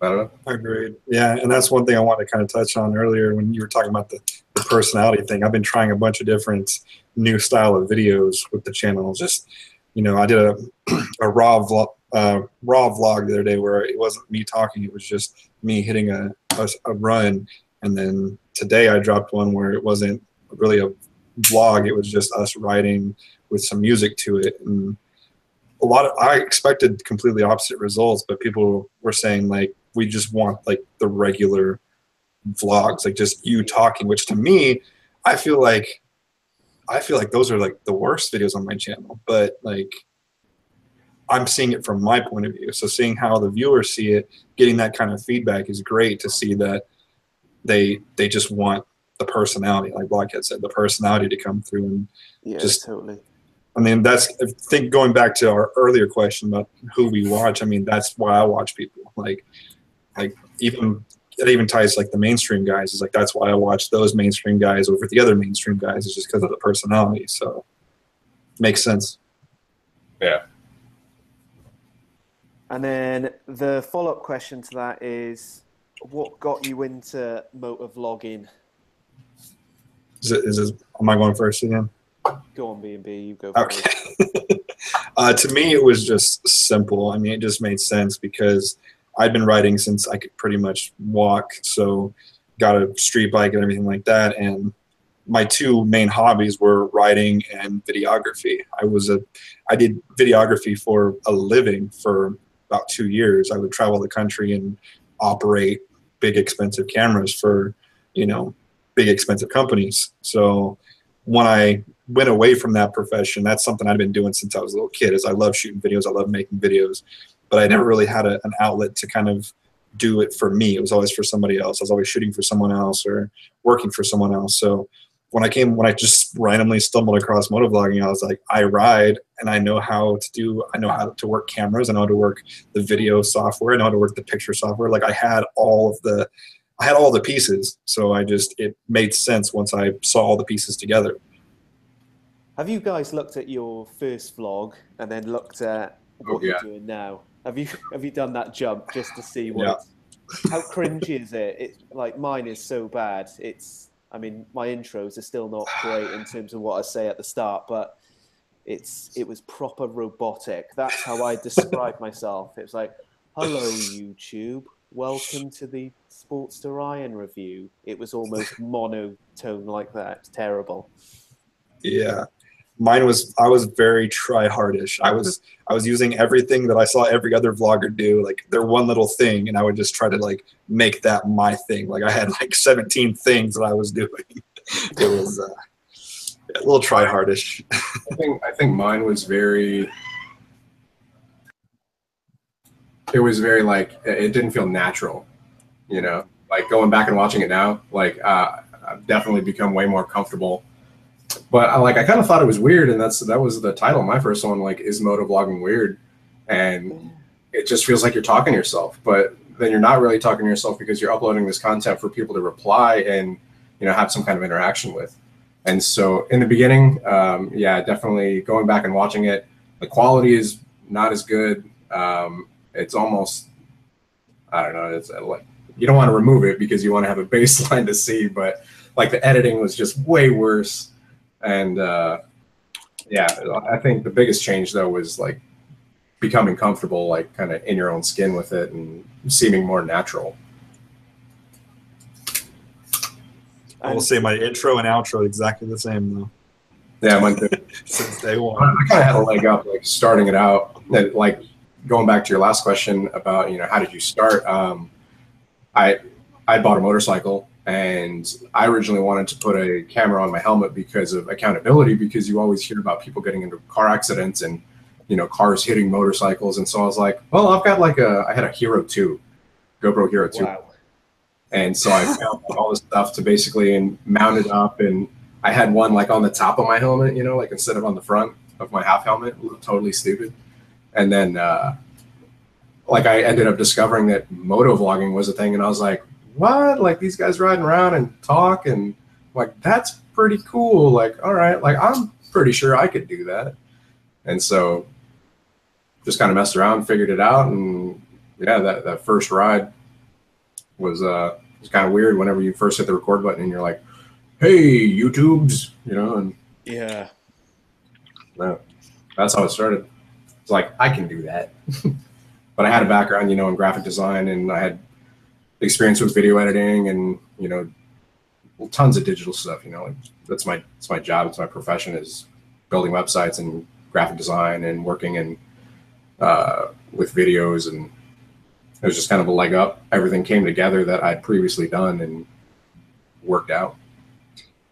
I don't know. Agreed. Yeah, and that's one thing I wanted to kind of touch on earlier when you were talking about the personality thing. I've been trying a bunch of different new style of videos with the channel. Just, you know, I did a raw vlog the other day where it wasn't me talking. It was just me hitting a run. And then today I dropped one where it wasn't really a vlog. It was just us riding with some music to it. And I expected completely opposite results, but people were saying like, we just want like the regular vlogs, like just you talking, which to me, I feel like those are like the worst videos on my channel. But like, I'm seeing it from my point of view. So seeing how the viewers see it, getting that kind of feedback is great, to see that they just want the personality, like Blockhead said, the personality to come through. And just totally. I mean, I think going back to our earlier question about who we watch, I mean, that's why I watch people. Like it even ties like the mainstream guys. Is like, that's why I watch those mainstream guys over the other mainstream guys, is just because of the personality. So makes sense. Yeah. And then the follow-up question to that is, what got you into motovlogging? Am I going first again? Go on, B&B, you go first. Okay. To me, it was just simple. I mean, it just made sense because I'd been riding since I could pretty much walk. So got a street bike and everything like that. And my two main hobbies were riding and videography. I did videography for a living for about 2 years. I would travel the country and operate big expensive cameras for, you know, big expensive companies. So when I went away from that profession, that's something I've been doing since I was a little kid. Is I love shooting videos, I love making videos, but I never really had an outlet to kind of do it for me. It was always for somebody else. I was always shooting for someone else or working for someone else. So when I just randomly stumbled across motovlogging, I was like, I ride and I know how to work cameras, I know how to work the video software, I know how to work the picture software. Like I had all the pieces. So it made sense once I saw all the pieces together. Have you guys looked at your first vlog and then looked at what you're doing now? Have you done that jump just to see what how cringy is it? It's like mine is so bad. I mean, my intros are still not great in terms of what I say at the start, but it was proper robotic. That's how I describe myself. It was like, hello, YouTube. Welcome to the Sportster Iron review. It was almost monotone like that. It's terrible. Yeah. I was very try-hardish. I was using everything that I saw every other vlogger do, like their one little thing, and I would just try to like make that my thing. Like I had like 17 things that I was doing. It was a little try-hardish. I think mine was very. It was very like it didn't feel natural, you know. Like going back and watching it now, like I've definitely become way more comfortable. But I kind of thought it was weird, and that was the title of my first one. Like, is motovlogging weird? And it just feels like you're talking to yourself, but then you're not really talking to yourself because you're uploading this content for people to reply and have some kind of interaction with. And so in the beginning, yeah, definitely going back and watching it, the quality is not as good. It's almost, I don't know, it's like you don't want to remove it because you want to have a baseline to see, but like the editing was just way worse. And yeah, I think the biggest change though was like becoming comfortable, like kind of in your own skin with it and seeming more natural. I will say my intro and outro exactly the same though. Yeah, mine too. Since day one. I kind of had a leg up, like starting it out. And, like going back to your last question about how did you start? I bought a motorcycle. And I originally wanted to put a camera on my helmet because of accountability, because you always hear about people getting into car accidents and, cars hitting motorcycles. And so I was like, well, I've got I had a Hero 2, GoPro Hero 2. Wow. And so I found all this stuff to basically mount it up. And I had one like on the top of my helmet, like instead of on the front of my half helmet. It looked totally stupid. And then like I ended up discovering that motovlogging was a thing. And I was like, what? Like these guys riding around and talk, and like that's pretty cool. Like, all right, like I'm pretty sure I could do that. And so just kind of messed around, figured it out, and yeah, that first ride was kind of weird whenever you first hit the record button and you're like, hey, YouTubes, and yeah. No, that's how it started. It's like I can do that. But I had a background, in graphic design, and I had experience with video editing and tons of digital stuff. Like it's my job, it's my profession, is building websites and graphic design and working in with videos, and it was just kind of a leg up. Everything came together that I'd previously done and worked out.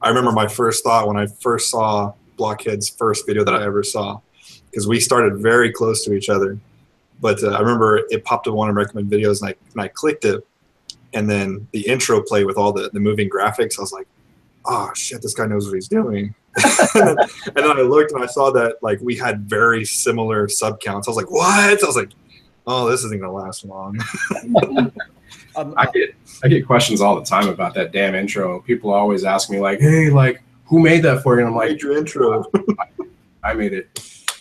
I remember my first thought when I first saw Blockhead's first video that I ever saw, because we started very close to each other, but I remember it popped up one of my recommended videos, and I clicked it. And then the intro played with all the moving graphics. I was like, oh shit, this guy knows what he's doing. And then I looked and I saw that like we had very similar sub counts. I was like, what? I was like, oh, this isn't gonna last long. I get questions all the time about that damn intro. People always ask me like, hey, like who made that for you? And I'm like, your intro. I made it.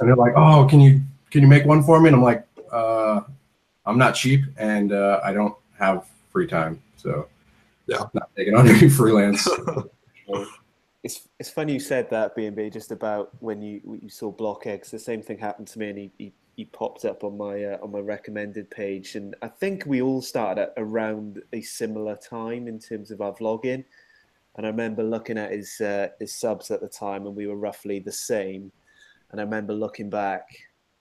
And they're like, oh, can you make one for me? And I'm like, I'm not cheap, and I don't have free time, so yeah, not taking on any freelance. It's funny you said that, B&B, just about when you saw Blockhead. The same thing happened to me, and he popped up on my recommended page, and I think we all started at around a similar time in terms of our vlogging. And I remember looking at his subs at the time, and we were roughly the same. And I remember looking back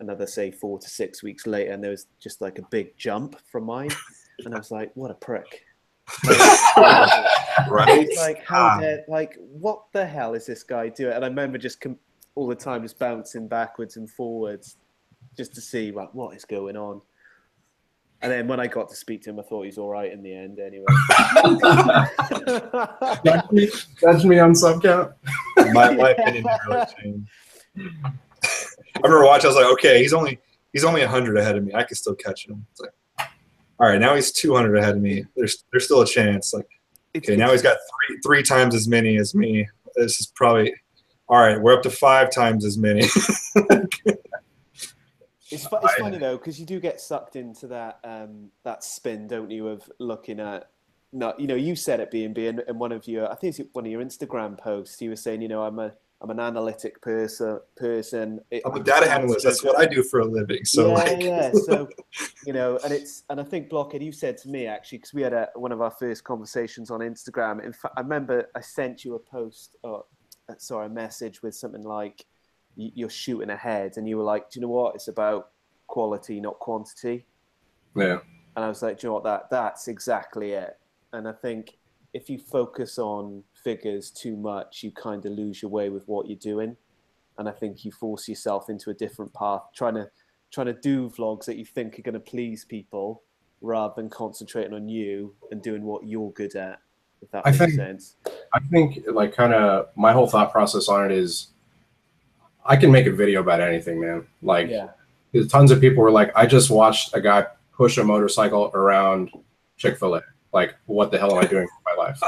another, say, 4 to 6 weeks later, and there was just like a big jump from mine. And I was like, what a prick. Right? Like, how dare, like, what the hell is this guy doing? And I remember just all the time just bouncing backwards and forwards just to see, like, what is going on. And then when I got to speak to him, I thought he was all right in the end anyway. Judge me on sub count. My opinion didn't really change. I remember watching, I was like, okay, he's only 100 ahead of me. I can still catch him. It's like, all right, now he's 200 ahead of me. There's still a chance. Like, okay, now he's got three times as many as me. This is probably, all right, we're up to 5 times as many. It's funny though, because you do get sucked into that that spin, don't you, of looking at, you said at B&B and one of your, I think it's one of your Instagram posts, you were saying, I'm an analytic person. I'm a data analyst. That's what I do for a living. So So, and I think Blockhead, you said to me actually, because we had one of our first conversations on Instagram. In fact, I remember I sent you a post, a message with something like, you're shooting ahead, and you were like, do you know what? It's about quality, not quantity. Yeah. And I was like, do you know what? That's exactly it. And I think if you focus on figures too much, you kind of lose your way with what you're doing. And I think you force yourself into a different path, trying to do vlogs that you think are going to please people, rather than concentrating on you and doing what you're good at. If that makes sense. I think like kind of my whole thought process on it is, I can make a video about anything, man. Like, there's tons of people were like, I just watched a guy push a motorcycle around Chick-fil-A. Like, what the hell am I doing for my life?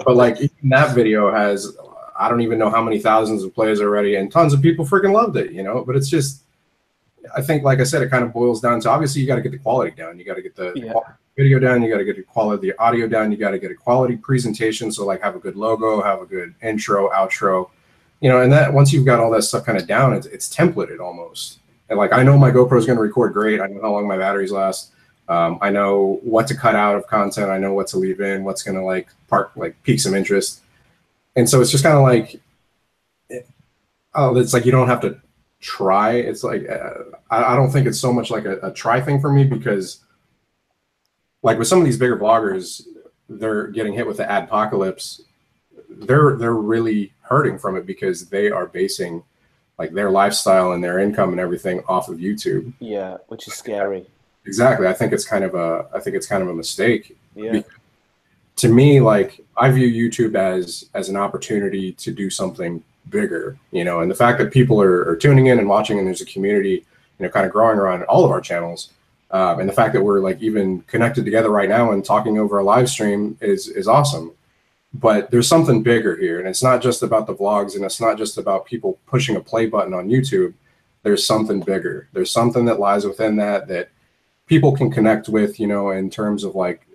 But like, even that video has, I don't even know how many thousands of plays already, and tons of people freaking loved it, But it's just, I think, like I said, it kind of boils down to, obviously, you got to get the quality down. You got to get the video down. You got to get the quality of the audio down. You got to get a quality presentation. So, like, have a good logo, have a good intro, outro. And that once you've got all that stuff kind of down, it's templated almost. And like, I know my GoPro is going to record great. I know how long my batteries last. I know what to cut out of content. I know what to leave in, what's going to pique some interest. And so it's just kind of like, it's like, you don't have to try. It's like, I don't think it's so much like a try thing for me, because like with some of these bigger bloggers, they're getting hit with the adpocalypse. They're really hurting from it, because they are basing like their lifestyle and their income and everything off of YouTube. Yeah, which is scary. Exactly. I think it's kind of a mistake. Yeah. To me, like, I view YouTube as an opportunity to do something bigger, and the fact that people are tuning in and watching, and there's a community, kind of growing around all of our channels. And the fact that we're like even connected together right now and talking over a live stream is awesome. But there's something bigger here, and it's not just about the vlogs, and it's not just about people pushing a play button on YouTube. There's something bigger. There's something that lies within that people can connect with, in terms of like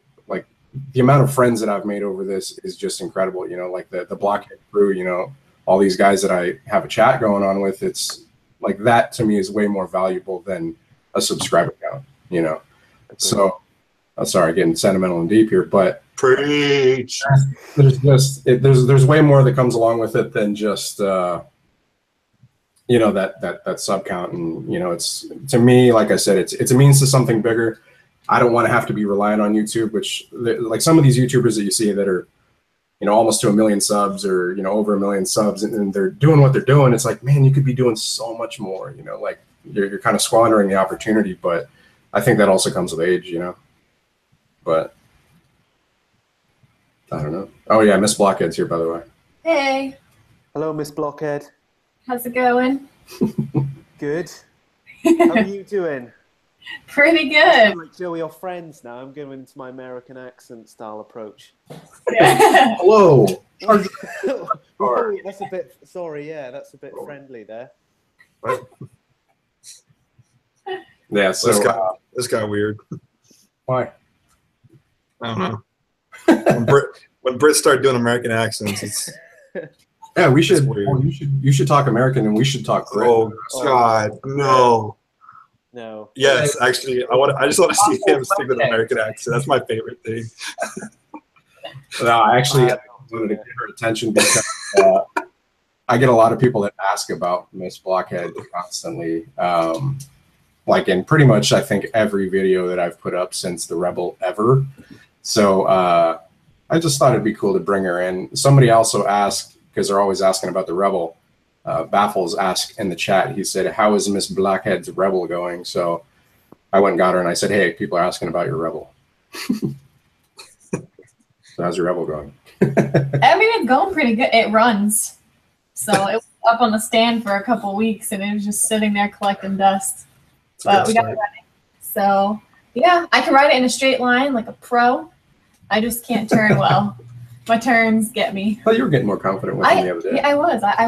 the amount of friends that I've made over this is just incredible. Like the Blockhead crew, all these guys that I have a chat going on with. It's like, that to me is way more valuable than a subscriber count, So I'm sorry, getting sentimental and deep here, but preach. There's way more that comes along with it than just that sub count. And it's, to me, like I said, it's a means to something bigger. I don't want to have to be reliant on YouTube, which, like, some of these YouTubers that you see that are almost to 1 million subs, or over 1 million subs, and they're doing what they're doing. It's like, man, you could be doing so much more. Like, you're kind of squandering the opportunity. But I think that also comes with age. But I don't know. Oh yeah, Miss Blockhead's here, by the way. Hey. Hello, Miss Blockhead. How's it going? Good. How are you doing? Pretty good. Like Joey, your friends now. I'm going into my American accent style approach. Hello. Oh, that's a bit. Sorry, yeah, that's a bit friendly there. Yeah. So this got weird. Why? I don't know. When Brits start doing American accents, it's yeah. We should. Well, you should talk American, and we should talk Brit. Oh God, no. No. Yes, actually, I just want to see him stick with an American accent. That's my favorite thing. No, I wanted to give her attention because I get a lot of people that ask about Miss Blockhead constantly. Like in pretty much, I think, every video that I've put up since the Rebel ever. So I just thought it'd be cool to bring her in. Somebody also asked, because they're always asking about the Rebel, Baffles asked in the chat, he said, how is Miss Blockhead's Rebel going? So I went and got her and I said, hey, people are asking about your Rebel. So how's your Rebel going? I mean, it's going pretty good. It runs. So it was up on the stand for a couple weeks and it was just sitting there collecting dust. But we got it running. So yeah, I can ride it in a straight line like a pro. I just can't turn well. My turns get me. Well, you were getting more confident with me the other day. Yeah, I was. I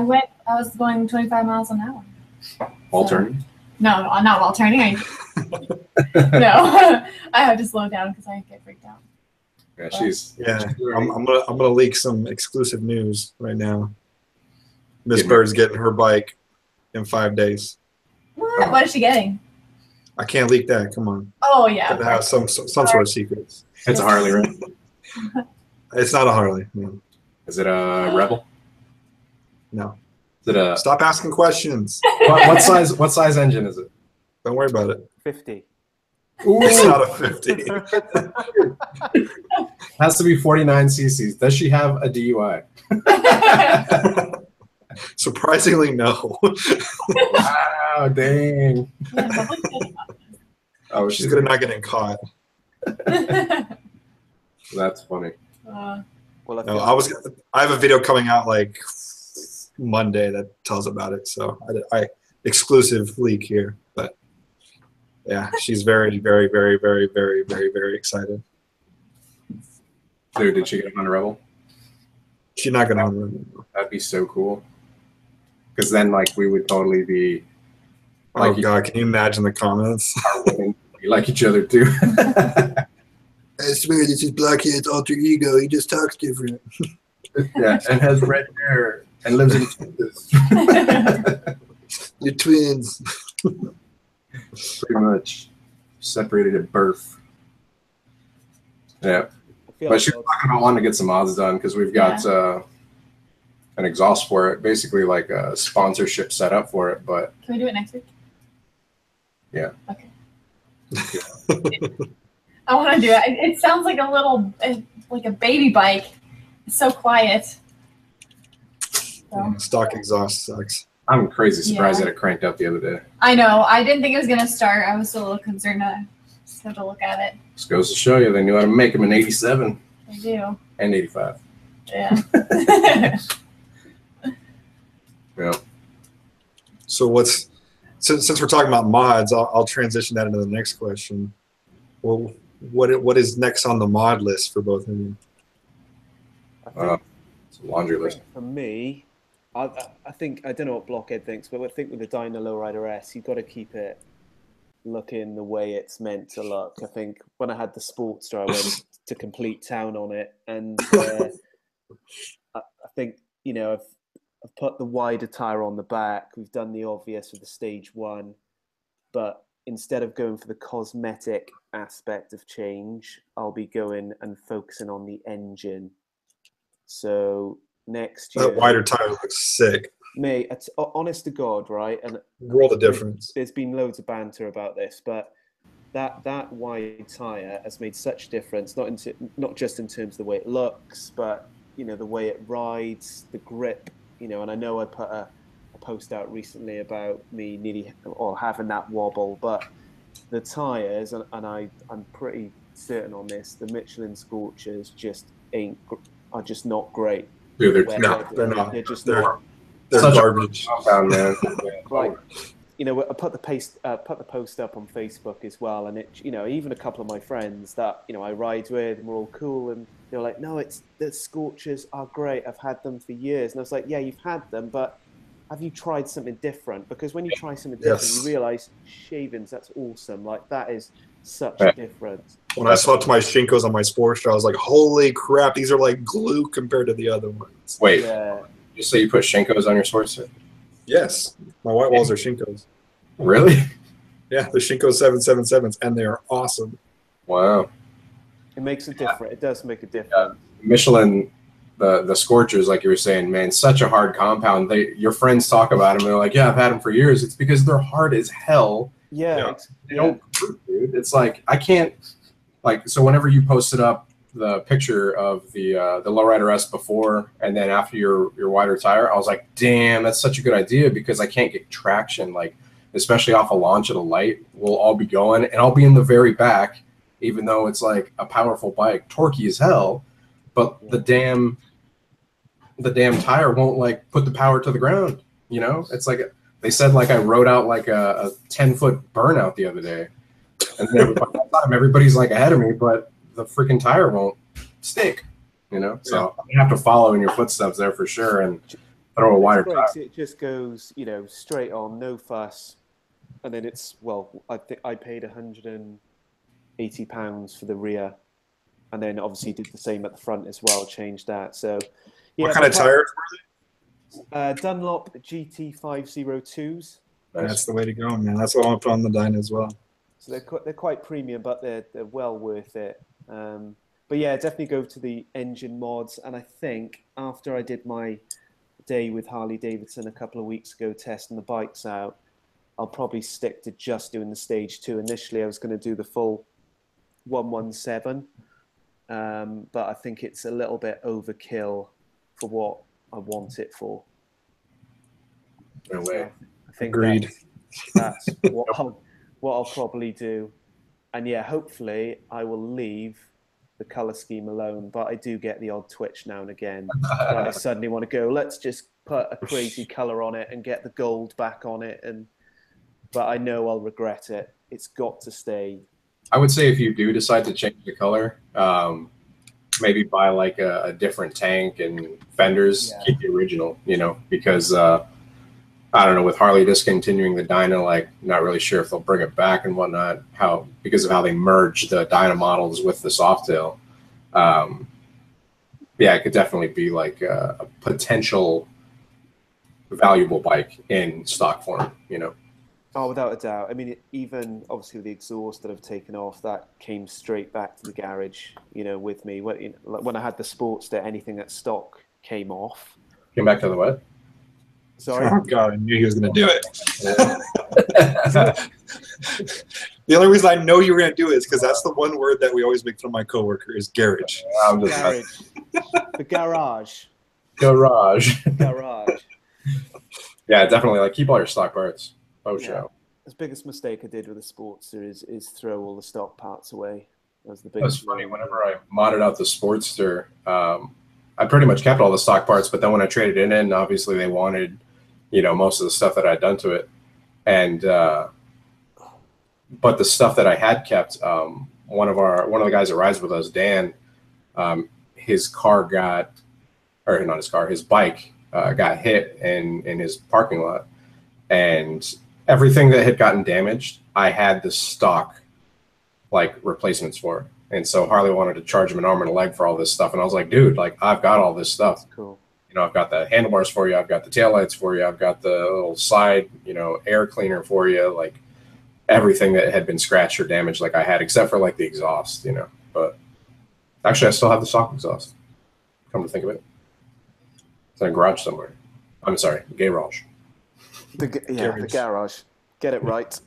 was going 25 miles an hour. While turning? No, not while turning. No, I have to slow down because I get freaked out. Yeah, I'm gonna leak some exclusive news right now. Miss Bird's getting her bike in 5 days. What? What is she getting? I can't leak that. Come on. Oh yeah. Gotta have some sort of secrets. It's a Harley, right? It's not a Harley. No. Is it a Rebel? No. Is it a? Stop asking questions. What size engine is it? Don't worry about it. 50. Ooh. It's not a 50. Has to be 49 cc's. Does she have a DUI? Surprisingly, no. Wow, dang. Oh, She's good at not getting caught. That's funny. Well, No, I have a video coming out like Monday that tells about it. So I exclusive leak here, but yeah, she's very, very, very, very, very, very, very excited. Dude, did she get on a Rebel? She's not gonna run. That'd be so cool. Because then, like, we would totally be. Oh God, can you imagine the comments? We like each other too. I swear this is Blockhead's alter ego. He just talks different. Yeah, and has red hair and lives in Texas. You're twins. Pretty much separated at birth. Yeah, but she was talking about wanting to get some mods done because we've got an exhaust for it, basically like a sponsorship set up for it. But can we do it next week? Yeah. Okay. I want to do it. It sounds like a little, like a baby bike. It's so quiet. So. Stock exhaust sucks. I'm crazy surprised that it cranked up the other day. I know. I didn't think it was going to start. I was still a little concerned. I just have to look at it. Just goes to show you they knew how to make them in 87. They do. And 85. Yeah. Yeah. So since we're talking about mods, I'll transition that into the next question. Well, what is next on the mod list for both of you? It's a laundry list. For me, I think, I don't know what Blockhead thinks, but I think with the Dyna Lowrider S, you've got to keep it looking the way it's meant to look. I think when I had the Sportster, I went to complete town on it, and I think, you know, I've put the wider tire on the back. We've done the obvious with the stage 1, but instead of going for the cosmetic aspect of change, I'll be going and focusing on the engine. So next year, that wider tire looks sick. Mate, it's honest to God, right? And world of difference. There's been loads of banter about this, but that wide tire has made such a difference. Not just in terms of the way it looks, but you know, the way it rides, the grip. You know, and I know I put a post out recently about me nearly having that wobble, but the tires, and I'm pretty certain on this, the Michelin Scorchers are just not great. Dude, they're not. They're just not. They're garbage. Like, you know, I put the post up on Facebook as well, and it, you know, even a couple of my friends that, you know, I ride with, and we're all cool, and they're like, no, the Scorchers are great. I've had them for years, and I was like, yeah, you've had them, but have you tried something different? Because when you try something different, you realize, shavings, that's awesome. Like, that is such a difference. When I swapped my Shinkos on my Sportster, I was like, holy crap, these are like glue compared to the other ones. Wait, you say you put Shinkos on your Sportster? Yes, my white walls are Shinkos. Really? Yeah, the Shinko 777s, and they are awesome. Wow. It makes a difference. It does make a difference. Michelin, the Scorchers, like you were saying, man, such a hard compound. Your friends talk about them, and they're like, yeah, I've had them for years. It's because they're hard as hell. Yeah. They don't hurt, dude. It's like, I can't, like, so whenever you posted up the picture of the Lowrider S before and then after your wider tire, I was like, damn, that's such a good idea because I can't get traction. Like, especially off a launch at a light, we'll all be going, and I'll be in the very back, even though it's like a powerful bike, torquey as hell, but the damn tire won't like put the power to the ground. You know, it's like they said like I rode out like a 10-foot burnout the other day, and everybody's like ahead of me, but the freaking tire won't stick. You know, so you have to follow in your footsteps there for sure, and throw a wider tire. It just goes, you know, straight on, no fuss, and then it's, well, I think I paid £180 for the rear, and then obviously did the same at the front as well, changed that. So, yeah, what kind of tires were they? Dunlop GT502s. That's the way to go, man. That's what I want to put on the Dyna as well. So they're quite premium, but they're well worth it. But yeah, definitely go to the engine mods. And I think after I did my day with Harley Davidson a couple of weeks ago testing the bikes out, I'll probably stick to just doing the stage 2. Initially, I was going to do the full 117, but I think it's a little bit overkill for what I want it for. No way. I think agreed. That's what I'll probably do. And yeah, hopefully I will leave the color scheme alone, but I do get the odd twitch now and again. I suddenly want to go, let's just put a crazy color on it and get the gold back on it. But I know I'll regret it. It's got to stay. I would say if you do decide to change the color, maybe buy like a different tank and fenders, keep the original, you know, because I don't know, with Harley discontinuing the Dyna, like not really sure if they'll bring it back and whatnot, because of how they merged the Dyna models with the Softail. Yeah, it could definitely be like a potential valuable bike in stock form, you know. Oh, without a doubt. I mean, even obviously the exhaust that I've taken off, that came straight back to the garage, you know, with me. When I had the Sportster, anything at stock came off. Came back to the what? Sorry? Oh, God, I knew he was going to do it. The only reason I know you were going to do it is because that's the one word that we always make fun of my coworker is garage. Garage. The garage. Garage. Garage. Yeah, definitely. Like, keep all your stock parts. Oh, yeah. show. The biggest mistake I did with the Sportster is throw all the stock parts away. That was the That's biggest. funny. Whenever I modded out the Sportster, I pretty much kept all the stock parts, but then when I traded it in, obviously they wanted, you know, most of the stuff that I'd done to it. And but the stuff that I had kept, one of the guys that rides with us, Dan, his bike got hit in his parking lot, and everything that had gotten damaged, I had the stock like replacements for. And so Harley wanted to charge him an arm and a leg for all this stuff, and I was like, dude, like I've got all this stuff. Cool. You know, I've got the handlebars for you, I've got the taillights for you, I've got the little side, you know, air cleaner for you, like everything that had been scratched or damaged, like I had, except for like the exhaust, you know. But actually, I still have the stock exhaust. Come to think of it, it's in a garage somewhere. I'm sorry, garage. The garage. Get it right.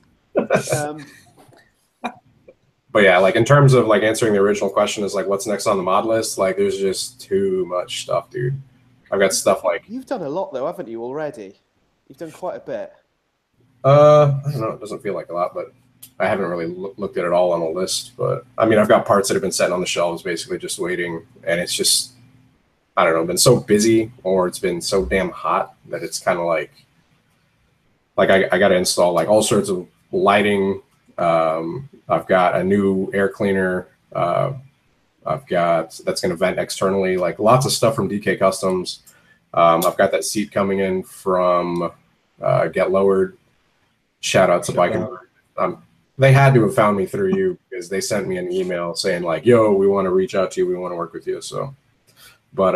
But yeah, like in terms of like answering the original question is like what's next on the mod list, like there's just too much stuff, dude. I've got stuff like... You've done a lot though, haven't you, already? You've done quite a bit. I don't know, it doesn't feel like a lot, but I haven't really looked at it all on a list. But I mean, I've got parts that have been sitting on the shelves basically just waiting, and it's just, I don't know, been so busy, or it's been so damn hot that it's kind of like I got to install like all sorts of lighting. I've got a new air cleaner. I've got that's going to vent externally, like lots of stuff from DK Customs. I've got that seat coming in from Get Lowered. Shout out to Bike and Bird. They had to have found me through you because they sent me an email saying like, yo, we want to reach out to you. We want to work with you. So, but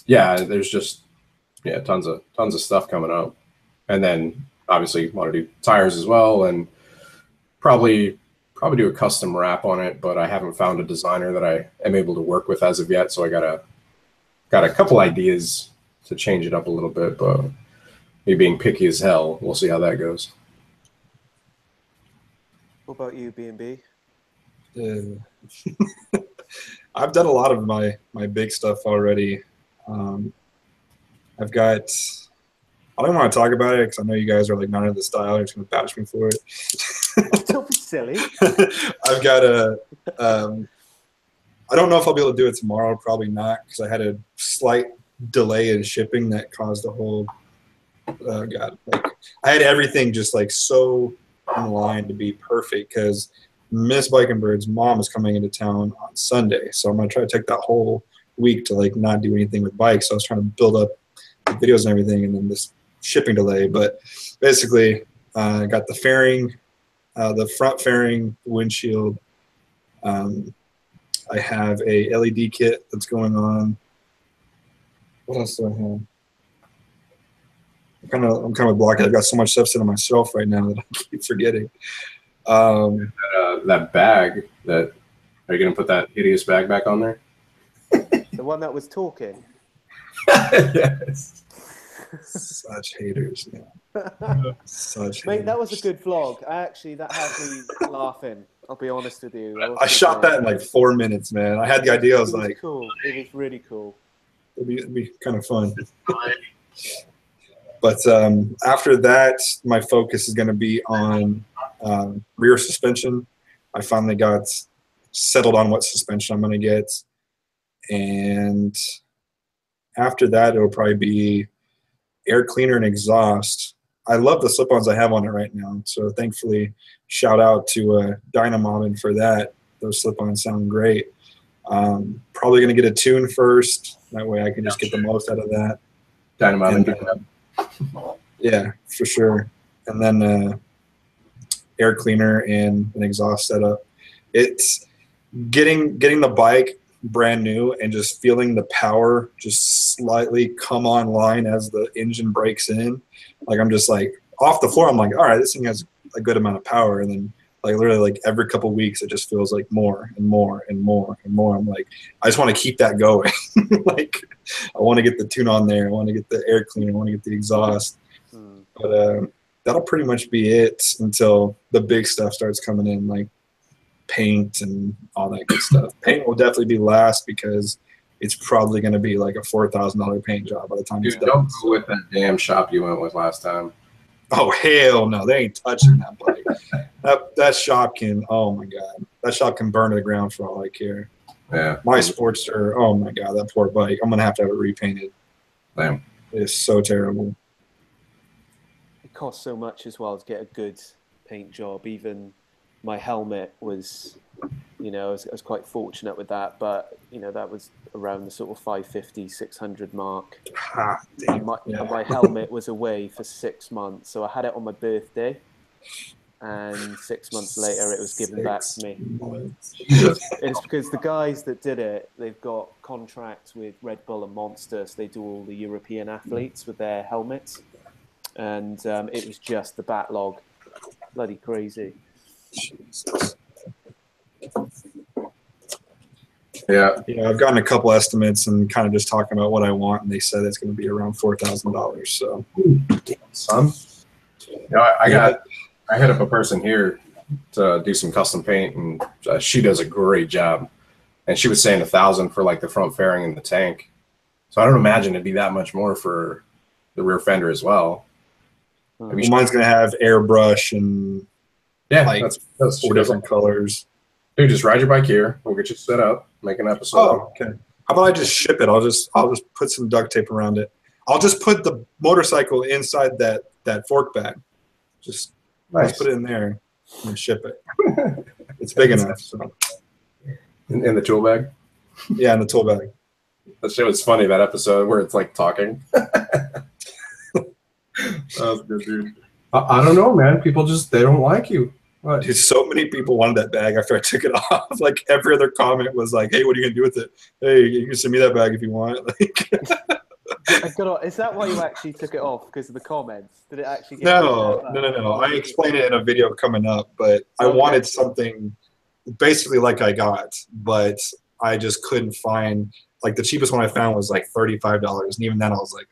yeah, there's just, yeah, tons of stuff coming up. And then obviously want to do tires as well, and probably do a custom wrap on it, but I haven't found a designer that I am able to work with as of yet. So I got a couple ideas to change it up a little bit, but me being picky as hell, we'll see how that goes. What about you, B&B? I've done a lot of my big stuff already. I've got I don't want to talk about it because I know you guys are like not into the style. You're just going to bash me for it. Don't be silly. I've got a. I don't know if I'll be able to do it tomorrow. Probably not, because I had a slight delay in shipping that caused a whole. God, like, I had everything just like so in line to be perfect because Miss Biking Bird's mom is coming into town on Sunday, so I'm gonna try to take that whole week to like not do anything with bikes. So I was trying to build up the videos and everything, and then this shipping delay. But basically, I got the fairing, the front fairing, windshield. I have a LED kit that's going on. What else do I have? I'm kind of blocked. I've got so much stuff sitting on my shelf right now that I keep forgetting. That bag, are you going to put that hideous bag back on there? The one that was talking? Yes. Such haters, man. Such Mate, haters. that was a good vlog. That had me laughing. I'll be honest with you. I shot that in like 4 minutes, man. I had the idea. I was like, cool. It was really cool. It'd be kind of fun. But after that, my focus is going to be on rear suspension. I finally got settled on what suspension I'm going to get. And after that, it'll probably be air cleaner and exhaust. I love the slip-ons I have on it right now. So thankfully, shout out to Dyna for that. Those slip-ons sound great. Probably going to get a tune first. That way I can just get the most out of that. Dyna. Yeah, for sure. And then air cleaner and an exhaust setup. It's getting the bike brand new and just feeling the power just slightly come online as the engine breaks in. Like I'm just like off the floor. I'm like, all right, this thing has a good amount of power. And then like literally like every couple of weeks, it just feels like more and more and more and more. I'm like, I just want to keep that going. Like I want to get the tune on there. I want to get the air cleaner. I want to get the exhaust. But that'll pretty much be it until the big stuff starts coming in, like paint and all that good stuff. Paint will definitely be last because it's probably going to be like a $4,000 paint job by the time it's done. Don't go with that damn shop you went with last time. Oh, hell no. They ain't touching that bike. that shop can, oh my God. That shop can burn to the ground for all I care. Yeah. My Sportster, oh my God, that poor bike. I'm going to have it repainted. Damn. It's so terrible. It costs so much as well to get a good paint job. Even my helmet was, you know, I was quite fortunate with that, but you know, that was around the sort of 550, 600 mark. And my helmet was away for 6 months, so I had it on my birthday, and 6 months later it was given back to me. It's because the guys that did it, they've got contracts with Red Bull and Monster, so they do all the European athletes with their helmets, and it was just the backlog. Bloody crazy. Jesus. Yeah. Yeah, I've gotten a couple estimates and kind of just talking about what I want, and they said it's going to be around $4,000. So, son, you know, I hit up a person here to do some custom paint, and she does a great job. And she was saying $1,000 for like the front fairing and the tank. So I don't imagine it'd be that much more for the rear fender as well. Well, mine's going to have airbrush and like that's 4 different colors. Dude, just ride your bike here. We'll get you set up. Make an episode. Oh, okay. How about I just ship it? I'll just put some duct tape around it. I'll just put the motorcycle inside that fork bag. Just put it in there and ship it. It's big enough. So. In the tool bag? Yeah, in the tool bag. That shit was funny, that episode where it's like talking. That was good, dude. I don't know, man. People they don't like you. What? Dude, so many people wanted that bag after I took it off. Like every other comment was like, "Hey, what are you gonna do with it? Hey, you can send me that bag if you want." Like, is that why you actually took it off? Because of the comments? Did it actually get No. I explained it in a video coming up, but I wanted something basically like I got, but I just couldn't find. Like the cheapest one I found was like $35, and even then I was like,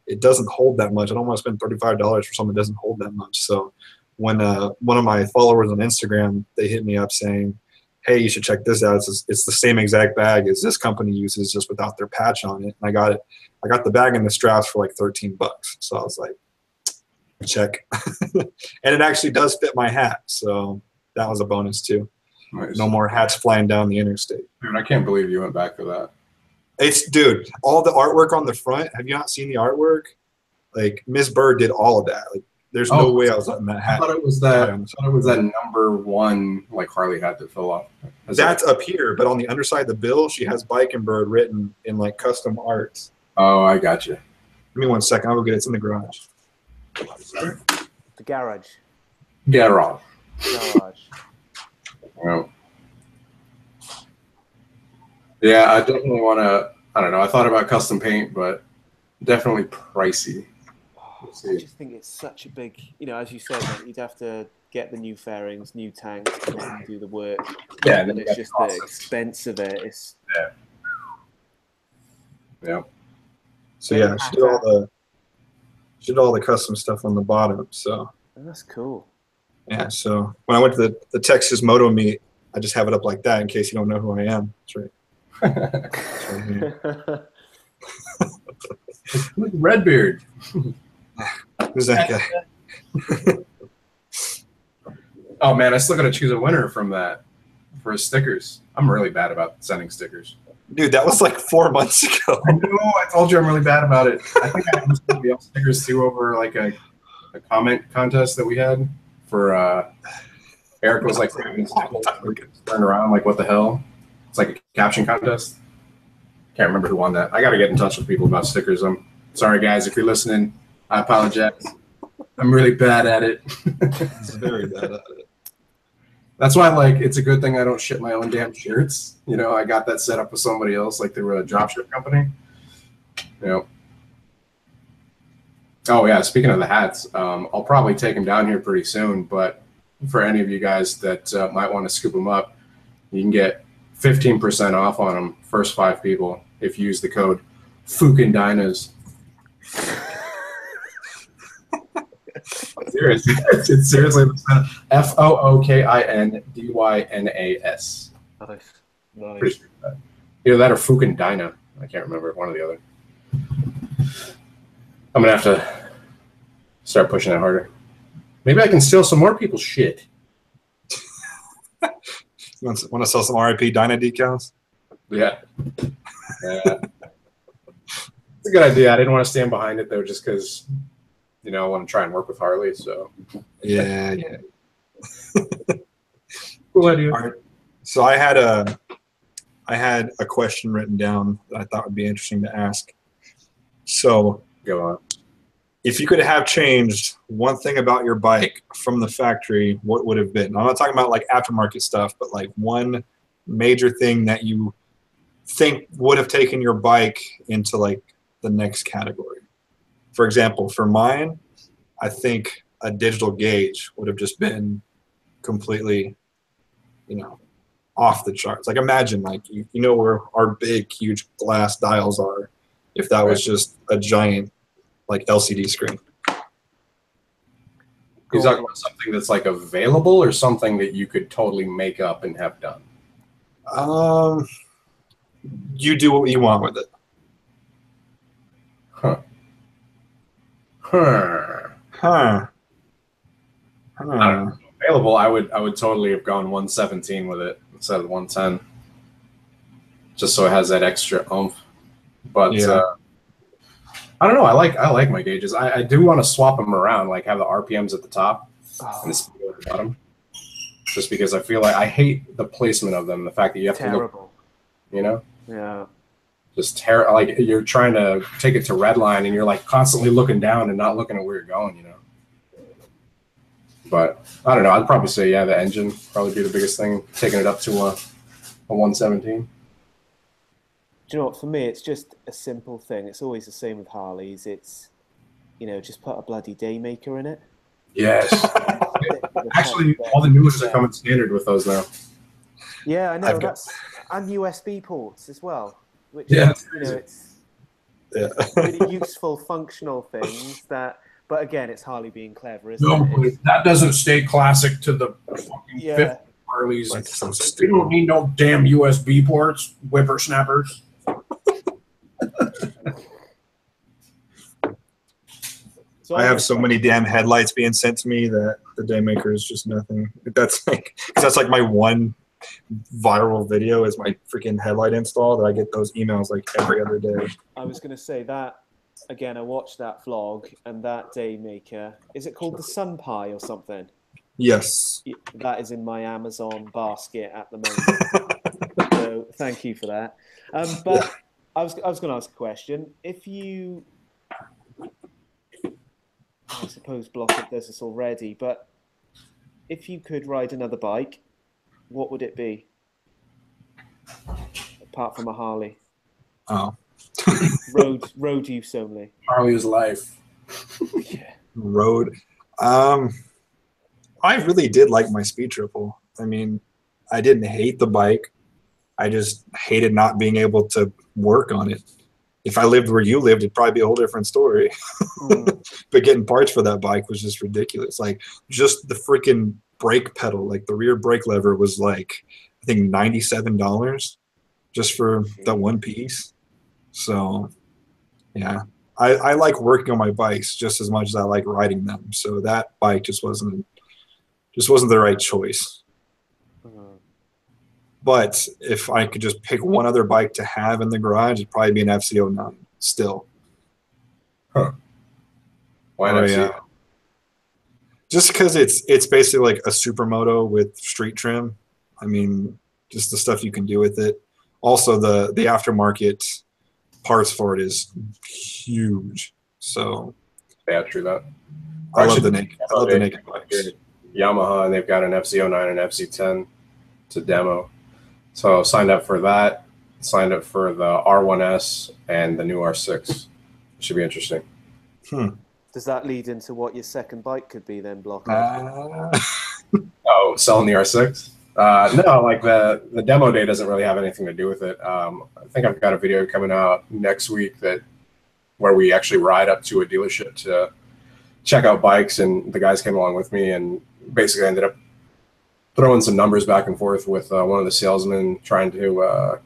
it doesn't hold that much. I don't want to spend $35 for something that doesn't hold that much. So when one of my followers on Instagram, they hit me up saying, hey, you should check this out. It's the same exact bag as this company uses, just without their patch on it. And I got the bag and the straps for like $13. So I was like, check. And it actually does fit my hat. So that was a bonus too. Nice. No more hats flying down the interstate. Dude, I can't believe you went back for that. Dude, all the artwork on the front. Have you not seen the artwork? Like Miss Bird did all of that. Like there's no way I was letting that happen. I thought it was that #1 like Harley had to fill up. That's up here, but on the underside of the bill, she has Bike and Bird written in like custom arts. Oh, I got you. Give me 1 second. I'll go get it. It's in the garage. The garage. Garage. Well, yeah, I definitely want to. I don't know. I thought about custom paint, but definitely pricey. I just think it's such a big, as you said, like, you'd have to get the new fairings, new tanks, and do the work. Yeah, and it's just the expense of it. It's yeah. So yeah, she did all the custom stuff on the bottom. So that's cool. Yeah. So when I went to the Texas Moto meet, I just have it up like that in case you don't know who I am. That's right. That's right here. Look, Redbeard. Who's that guy? Oh man, I still gotta choose a winner from that for stickers. I'm really bad about sending stickers. Dude, that was like 4 months ago. I know. I told you I'm really bad about it. I think I asked somebody else stickers too over like a comment contest that we had for Eric was like turn around like what the hell? It's like a caption contest. Can't remember who won that. I gotta get in touch with people about stickers. I'm sorry guys if you're listening. I apologize. I'm really bad at it. He's very bad at it. That's why, like, it's a good thing I don't ship my own damn shirts. I got that set up with somebody else, like they were a dropship company. Oh yeah, speaking of the hats, I'll probably take them down here pretty soon. But for any of you guys that might want to scoop them up, you can get 15% off on them. First 5 people if you use the code FUKINDYNAS. Seriously, it's seriously FOOKINDYNAS. Nice. Pretty sure that. Either that or Fukin Dyna. I can't remember, one or the other. I'm gonna have to start pushing it harder. Maybe I can steal some more people's shit. Want to sell some RIP Dyna decals? Yeah. It's a good idea. I didn't want to stand behind it though, just because. I want to try and work with Harley, so. Yeah. Cool idea. All right. So I had a question written down that I thought would be interesting to ask. So go on. If you could have changed one thing about your bike from the factory, what would it have been? I'm not talking about like aftermarket stuff, but like one major thing that you think would have taken your bike into like the next category. For example, for mine, I think a digital gauge would have just been completely, off the charts. Like imagine like, where our big, huge glass dials are if that was just a giant like LCD screen. You're talking about something that's like available or something that you could totally make up and have done? You do what you want with it. Available, I would totally have gone 117 with it instead of 110, just so it has that extra oomph. But yeah. I don't know. I like my gauges. I do want to swap them around, like have the RPMs at the top and the speed at the bottom, just because I feel like I hate the placement of them. The fact that you have to look, Yeah. Just like you're trying to take it to red line and you're like constantly looking down and not looking at where you're going, But I don't know. I'd probably say, the engine probably be the biggest thing, taking it up to a 117. Do you know what? For me, it's just a simple thing. It's always the same with Harleys. It's, just put a bloody daymaker in it. Yes. Actually, all the new ones are coming standard with those now. Yeah, I know. And USB ports as well. Which it's really useful, functional things that. But again, it's Harley being clever, isn't it? That doesn't stay classic to the fucking 50. Harleys. Like, so We stupid. don't need no damn USB ports, whippersnappers. So I have so many damn headlights being sent to me that the day maker is just nothing. That's like my one viral video is my freaking headlight install that I get those emails like every other day. I was going to say that again. I watched that vlog and that day maker. Is it called the Sun Pie or something? Yes. That is in my Amazon basket at the moment. So thank you for that. But I was going to ask a question. If you, I suppose Blockhead does this already, but if you could ride another bike, what would it be? Apart from a Harley. Oh. road use only. Harley is life. Yeah. Road. I really did like my Speed Triple. I mean, I didn't hate the bike. I just hated not being able to work on it. If I lived where you lived, it'd probably be a whole different story. But getting parts for that bike was just ridiculous. Like, just the freaking brake pedal, like the rear brake lever was like, I think $97 just for that one piece. So, yeah. I like working on my bikes just as much as I like riding them. So that bike just wasn't the right choice. But if I could just pick one other bike to have in the garage, it'd probably be an FC09 still. Huh. Why not? Yeah. Just because it's basically like a supermoto with street trim. I mean, just the stuff you can do with it. Also, the aftermarket parts for it is huge. So yeah, true that. I love the naked bikes. Yamaha, and they've got an FC09 and FC10 to demo. So signed up for that. Signed up for the R1S and the new R6. Should be interesting. Does that lead into what your second bike could be then, Blockhead? Oh, selling the R6? No, like the demo day doesn't really have anything to do with it. I think I've got a video coming out next week where we actually ride up to a dealership to check out bikes, and the guys came along with me and basically ended up throwing some numbers back and forth with one of the salesmen trying to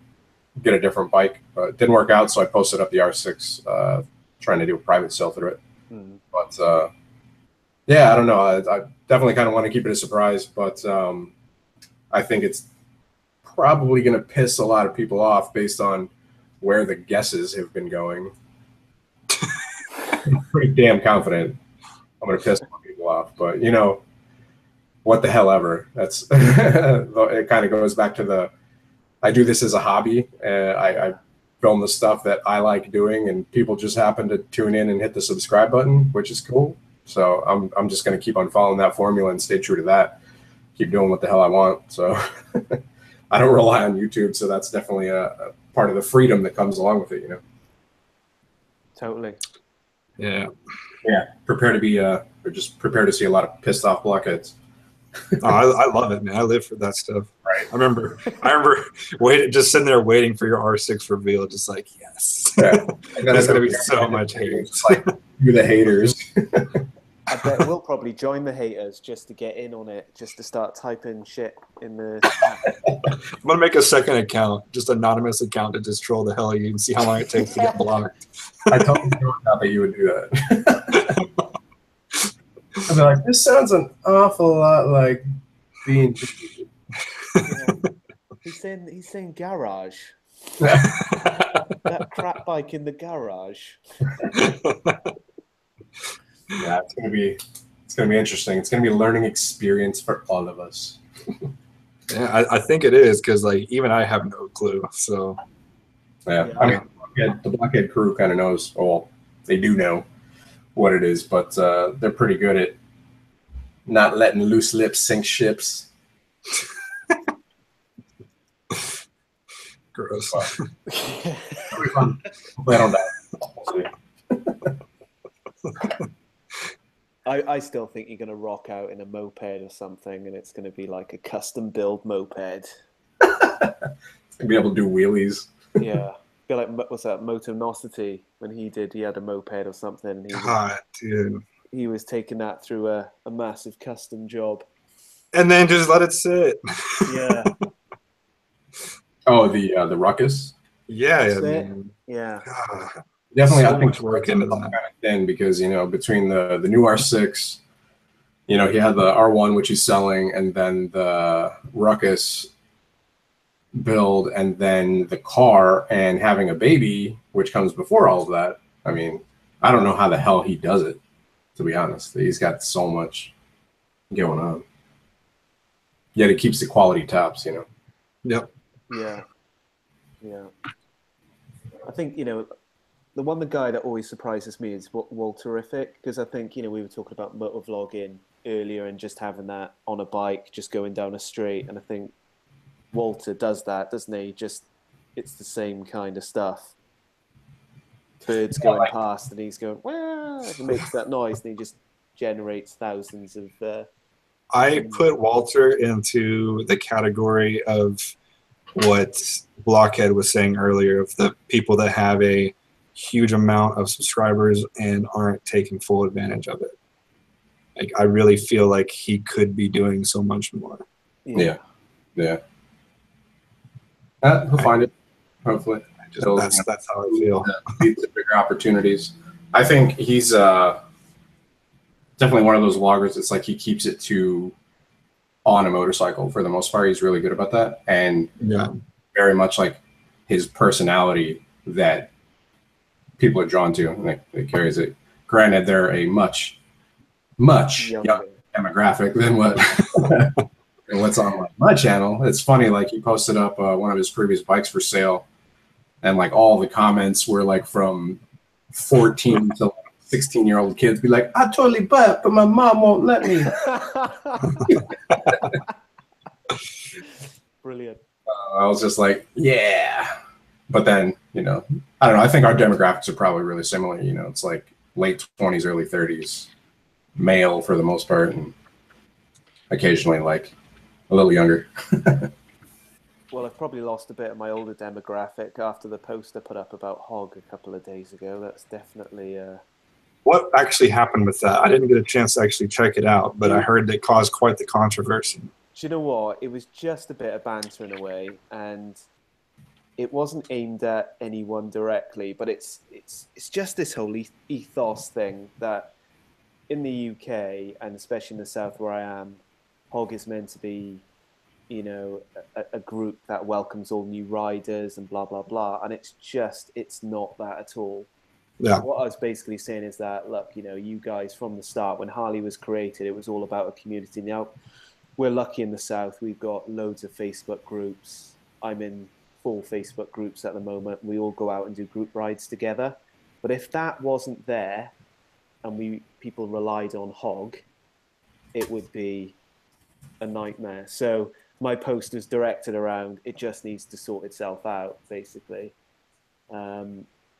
get a different bike. It didn't work out, so I posted up the R6 trying to do a private sale through it. But yeah, I don't know. I definitely kind of want to keep it a surprise, but I think it's probably going to piss a lot of people off based on where the guesses have been going. I'm pretty damn confident I'm going to piss more people off, but you know, what the hell ever. That's it. Kind of goes back to I do this as a hobby. I film the stuff that I like doing, and people just happen to tune in and hit the subscribe button, which is cool. So I'm just going to keep on following that formula and stay true to that. Keep doing what the hell I want. So I don't rely on YouTube. So that's definitely a part of the freedom that comes along with it, you know? Totally. Yeah. Yeah. Prepare to be, or just prepare to see a lot of pissed off blockheads. I love it, man. I live for that stuff. Right. I remember just sitting there waiting for your R6 reveal, just like, yes. Yeah. There's going to be so much hate. It's like, you're the haters. I bet we'll probably join the haters just to get in on it, just to start typing shit in the... I'm going to make a second account, just anonymous account to just troll the hell out of you and see how long it takes to get blocked. I totally thought that you would do that. I'd be like, this sounds an awful lot like being... Yeah. He's saying garage. That crap bike in the garage. Yeah, it's gonna be interesting. It's gonna be a learning experience for all of us. Yeah, I think it is, because like even I have no clue. So yeah. I mean, the Blockhead crew kind of knows. Well, they do know what it is, but they're pretty good at not letting loose lips sink ships. Gross. Hopefully I don't die. I still think you're going to rock out in a moped or something, and it's going to be like a custom build moped. Be able to do wheelies. Yeah. Feel like, what's that, Motonewbrider, when he had a moped or something. And God, dude. He was taking that through a massive custom job. and then just let it sit. Yeah. Oh, the ruckus. Yeah, That's yeah, it. man. Yeah. God, Definitely, so I think much work into that. kind of thin because, you know, between the new R6, you know, he had the R1, which he's selling, and then the ruckus build, and then the car, and having a baby, which comes before all of that. I mean, I don't know how the hell he does it, to be honest. He's got so much going on. Yet he keeps the quality tops, you know. Yep. Yeah. Yeah. I think, you know, the guy that always surprises me is Walterific, because I think, you know, we were talking about motovlogging earlier and just having that on a bike, just going down a street. And I think Walter does that, doesn't he? Just, it's the same kind of stuff. Birds going past and he's going, wow, he makes that noise and he just generates thousands of. I put Walter into the category of what Blockhead was saying earlier, of the people that have a huge amount of subscribers and aren't taking full advantage of it. Like, I really feel like he could be doing so much more. Yeah. He'll find it, hopefully. That's how I feel. Bigger opportunities. I think he's definitely one of those vloggers. It's like he keeps it to on a motorcycle for the most part. He's really good about that, and very much like his personality that people are drawn to. Like, it carries it. Granted, they're a much younger demographic than what and what's on my channel. It's funny, like, he posted up one of his previous bikes for sale, and like all the comments were like from 14 to 16-year-old kids be like, I totally buy it, but my mom won't let me. Brilliant. I was just like, yeah. But then, you know, I don't know. I think our demographics are probably really similar. You know, it's like late 20s, early 30s, male for the most part, and occasionally like a little younger. Well, I've probably lost a bit of my older demographic after the post I put up about Hog a couple of days ago. That's definitely... What actually happened with that? I didn't get a chance to actually check it out, but I heard it caused quite the controversy. Do you know what? It was just a bit of banter in a way, and it wasn't aimed at anyone directly, but it's just this whole ethos thing that in the UK, and especially in the South where I am, Hog is meant to be, you know, a group that welcomes all new riders and blah, blah, blah. And it's not that at all. Yeah. What I was basically saying is that, look, you know, you guys from the start, when Harley was created, it was all about a community. Now, we're lucky in the South. We've got loads of Facebook groups. I'm in 4 Facebook groups at the moment. We all go out and do group rides together. But if that wasn't there and people relied on Hog, it would be a nightmare. So my post was directed around, it just needs to sort itself out, basically.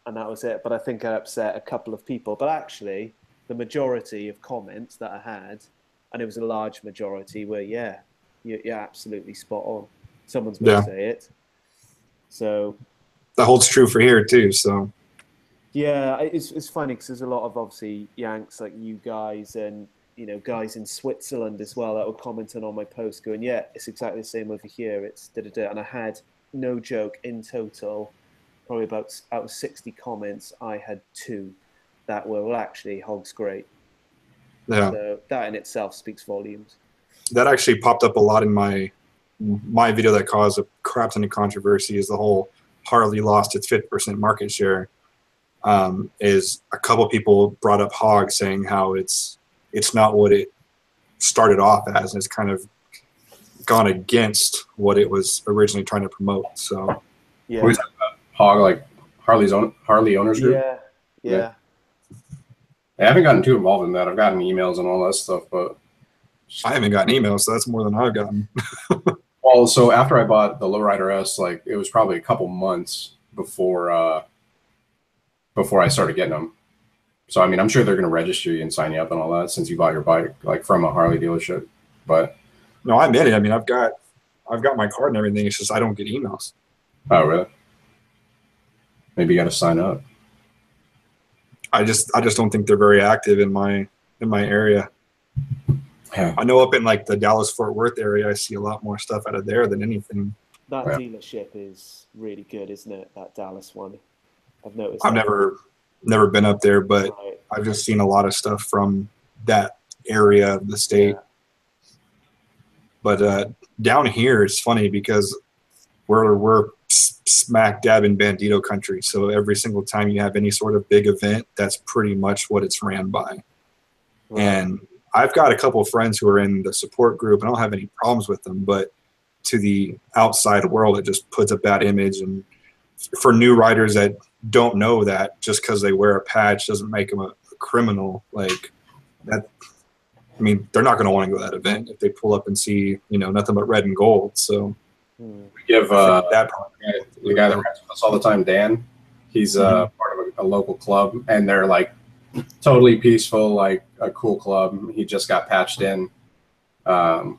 And that was it. But I think I upset a couple of people. But actually, the majority of comments that I had, and it was a large majority, were, yeah, you're absolutely spot on. Someone's going to say it. So that holds true for here too. So yeah, it's funny because there's a lot of obviously Yanks like you guys and, you know, guys in Switzerland as well that were commenting on my post going, yeah, it's exactly the same over here. It's da-da-da. And I had, no joke, in total, probably about out of 60 comments, I had 2 that were, well, actually, Hog's great. Yeah. So that in itself speaks volumes. That actually popped up a lot in my video that caused a crap ton of controversy, is the whole Harley lost its 50% market share. Is a couple people brought up Hog saying how it's not what it started off as, and it's kind of gone against what it was originally trying to promote. So yeah. What are you talking about? Hog, like Harley owners group? Yeah. I haven't gotten too involved in that. I've gotten emails and all that stuff, but I haven't gotten emails, so that's more than I've gotten. Well, so after I bought the Lowrider S, like, it was probably a couple months before I started getting them. So I mean, I'm sure they're going to register you and sign you up and all that since you bought your bike like from a Harley dealership. But no, I admit it. I mean, I've got my card and everything. It's just I don't get emails. Oh, really? Maybe you got to sign up. I just don't think they're very active in my area. Yeah. I know up in like the Dallas-Fort Worth area, I see a lot more stuff out of there than anything. That dealership is really good, isn't it? That Dallas one. I've noticed. I've never been up there, but I've just seen a lot of stuff from that area of the state. Yeah. But down here, it's funny because we're smack dab in Bandito country. So every single time you have any sort of big event, that's pretty much what it's ran by. Right. And I've got a couple of friends who are in the support group, and I don't have any problems with them, but to the outside world, it just puts a bad image. And for new riders that don't know that just because they wear a patch doesn't make them a criminal, like that. I mean, they're not going to want to go to that event if they pull up and see, you know, nothing but red and gold. So we give the guy that rides with us all the time, Dan. He's part of a local club, and they're like totally peaceful, like a cool club. He just got patched in, and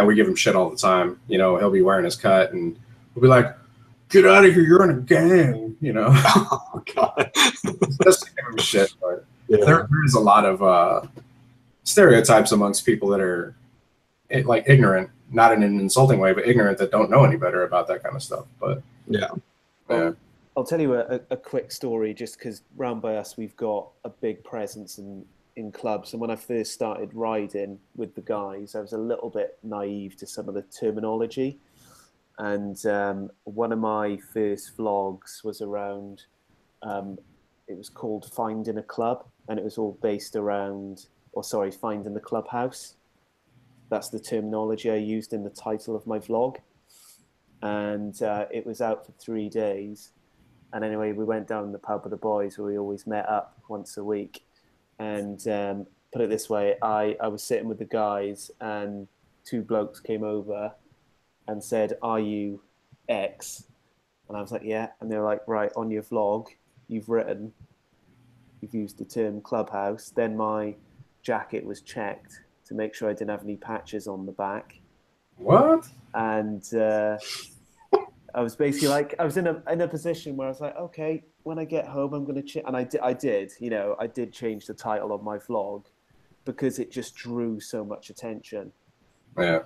we give him shit all the time. You know, he'll be wearing his cut, and we'll be like, "Get out of here! You're in a gang!" You know. Oh God. Just to give him shit, but there is a lot of stereotypes amongst people that are like ignorant, not in an insulting way, but ignorant, that don't know any better about that kind of stuff. But I'll tell you a quick story, just because round by us we've got a big presence in clubs. And when I first started riding with the guys, I was a little bit naive to some of the terminology. And one of my first vlogs was around, it was called Finding a Club, and it was all based around, Finding the Clubhouse. That's the terminology I used in the title of my vlog. And it was out for 3 days. And anyway, we went down to the pub with the boys where we always met up once a week. And put it this way, I was sitting with the guys, and 2 blokes came over and said, "Are you X?" And I was like, "Yeah." And they were like, "Right, on your vlog, you've used the term clubhouse." Then my jacket was checked to make sure I didn't have any patches on the back. What? And I was basically like, I was in a position where I was like, okay, when I get home, I'm going to and I did, you know, I did change the title of my vlog because it just drew so much attention. Yeah.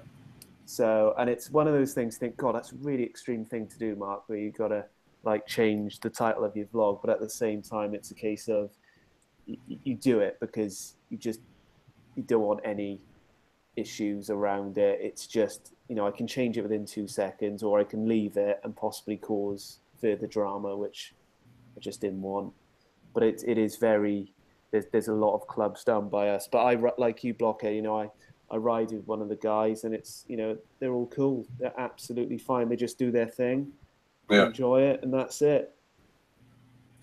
So, and it's one of those things, think, God, that's a really extreme thing to do, Mark, where you've got to like change the title of your vlog. But at the same time, it's a case of you do it because you don't want any issues around it. It's just, you know, I can change it within 2 seconds, or I can leave it and possibly cause further drama, which I just didn't want. But it is very, there's a lot of clubs done by us. But I, like you, Blockhead, you know, I ride with one of the guys, and it's, you know, they're all cool. They're absolutely fine. They just do their thing, enjoy it, and that's it.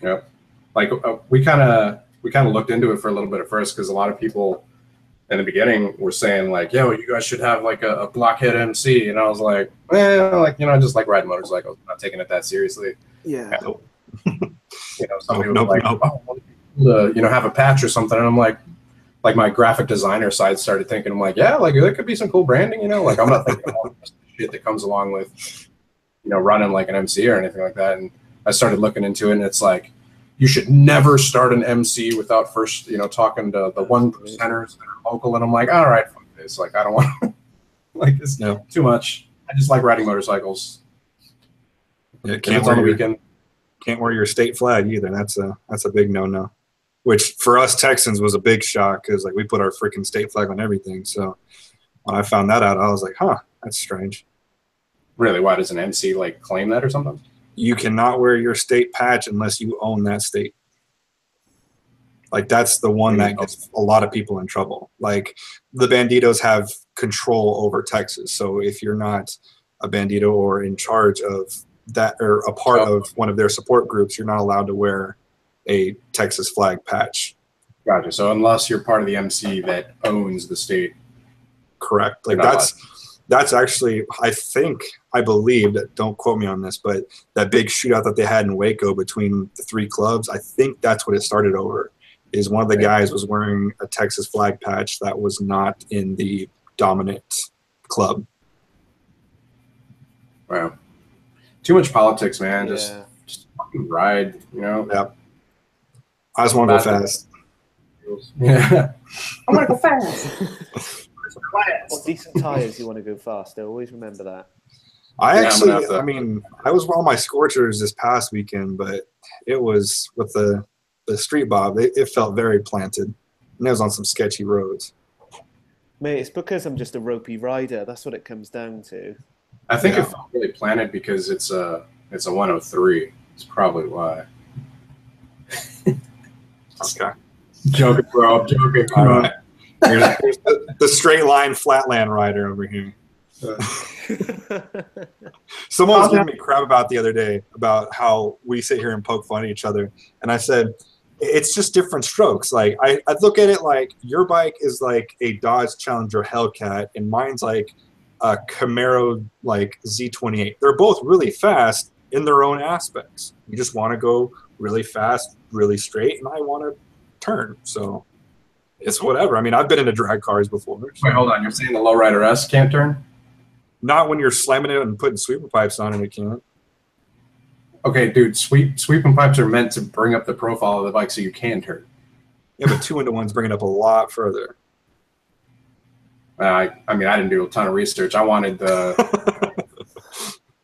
Yeah. Like we kind of looked into it for a little bit at first, because a lot of people in the beginning were saying like, "Yo, you guys should have like a Blockhead MC," and I was like, like, you know, I just like riding motorcycles, I'm not taking it that seriously. Yeah. You know, somebody was like, "Oh, you know, have a patch or something," and I'm like my graphic designer side started thinking, I'm like, yeah, like there could be some cool branding, you know, like I'm not thinking of all the shit that comes along with, you know, running like an MC or anything like that. And I started looking into it, and it's like, you should never start an MC without first, you know, talking to the 1%ers that are local. And I'm like, all right, fuck this. Like, I don't want to, like, it's too much. I just like riding motorcycles. Yeah, can't on the weekend. Can't wear your state flag either. That's a big no-no. Which for us Texans was a big shock, because like we put our freaking state flag on everything. So when I found that out, I was like, huh, that's strange. Really? Why does an MC like claim that or something? You cannot wear your state patch unless you own that state. Like that's the one that gets a lot of people in trouble. Like the Banditos have control over Texas. So if you're not a Bandito or in charge of that, or a part of one of their support groups, you're not allowed to wear a Texas flag patch. Gotcha. So unless you're part of the MC that owns the state. Correct. Like that's actually, I believe, that, don't quote me on this, but that big shootout that they had in Waco between the 3 clubs, I think that's what it started over, is one of the guys was wearing a Texas flag patch that was not in the dominant club. Wow. Too much politics, man. Just fucking ride, you know? Yeah. I just want to go fast. Yeah. I want to go fast. Or decent tires, you want to go faster. Always remember that. I mean, I was on my Scorchers this past weekend, but it was with the Street Bob. It felt very planted, and it was on some sketchy roads. Mate, it's because I'm just a ropey rider. That's what it comes down to. I think it felt really planted because it's a 103. It's probably why. Okay. Joking, bro. I'm joking. All right. Here's the straight line flatland rider over here. Someone was giving me crap about the other day about how we sit here and poke fun at each other, and I said it's just different strokes. Like I look at it like your bike is like a Dodge Challenger Hellcat, and mine's like a Camaro like Z28. They're both really fast in their own aspects. You just want to go really fast, really straight, and I want to turn. So it's whatever. I mean, I've been into drag cars before. So. Wait, hold on. You're saying the Lowrider S can't turn? Not when you're slamming it and putting sweeper pipes on it, it can't. Okay, dude, sweeping pipes are meant to bring up the profile of the bike so you can turn. Yeah, but 2-into-1's bring it up a lot further. I mean, I didn't do a ton of research. I wanted the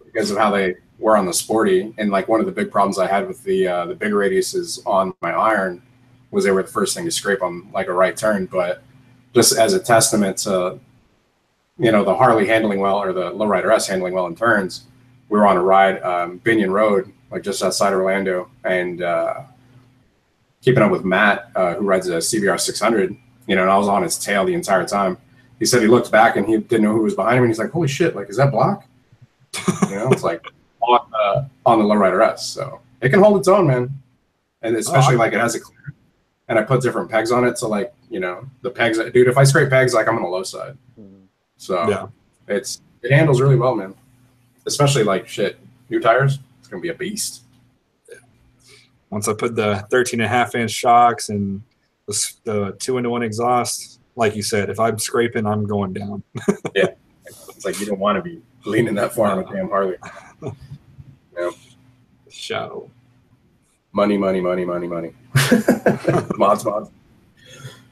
because of how they were on the Sporty, and like one of the big problems I had with the big radiuses on my iron was they were the first thing to scrape on like a right turn. But just as a testament to the Harley handling well, or the Lowrider S handling well in turns, we were on a ride, Binion Road, like just outside Orlando, and keeping up with Matt, who rides a CBR 600, and I was on his tail the entire time. He said he looked back and he didn't know who was behind him, and he's like, holy shit, like, is that Block? It's like on the Lowrider S, so it can hold its own, man. And especially like it has a clear, and I put different pegs on it, so like, the pegs, dude, if I scrape pegs, like I'm on the low side. So yeah, it handles really well, man. Especially like new tires, it's gonna be a beast. Yeah. Once I put the 13.5-inch shocks and the 2-into-1 exhaust, like you said, if I'm scraping, I'm going down. Yeah, it's like you don't want to be leaning that far on a damn Harley. Yeah. Shadow. Money. Mods.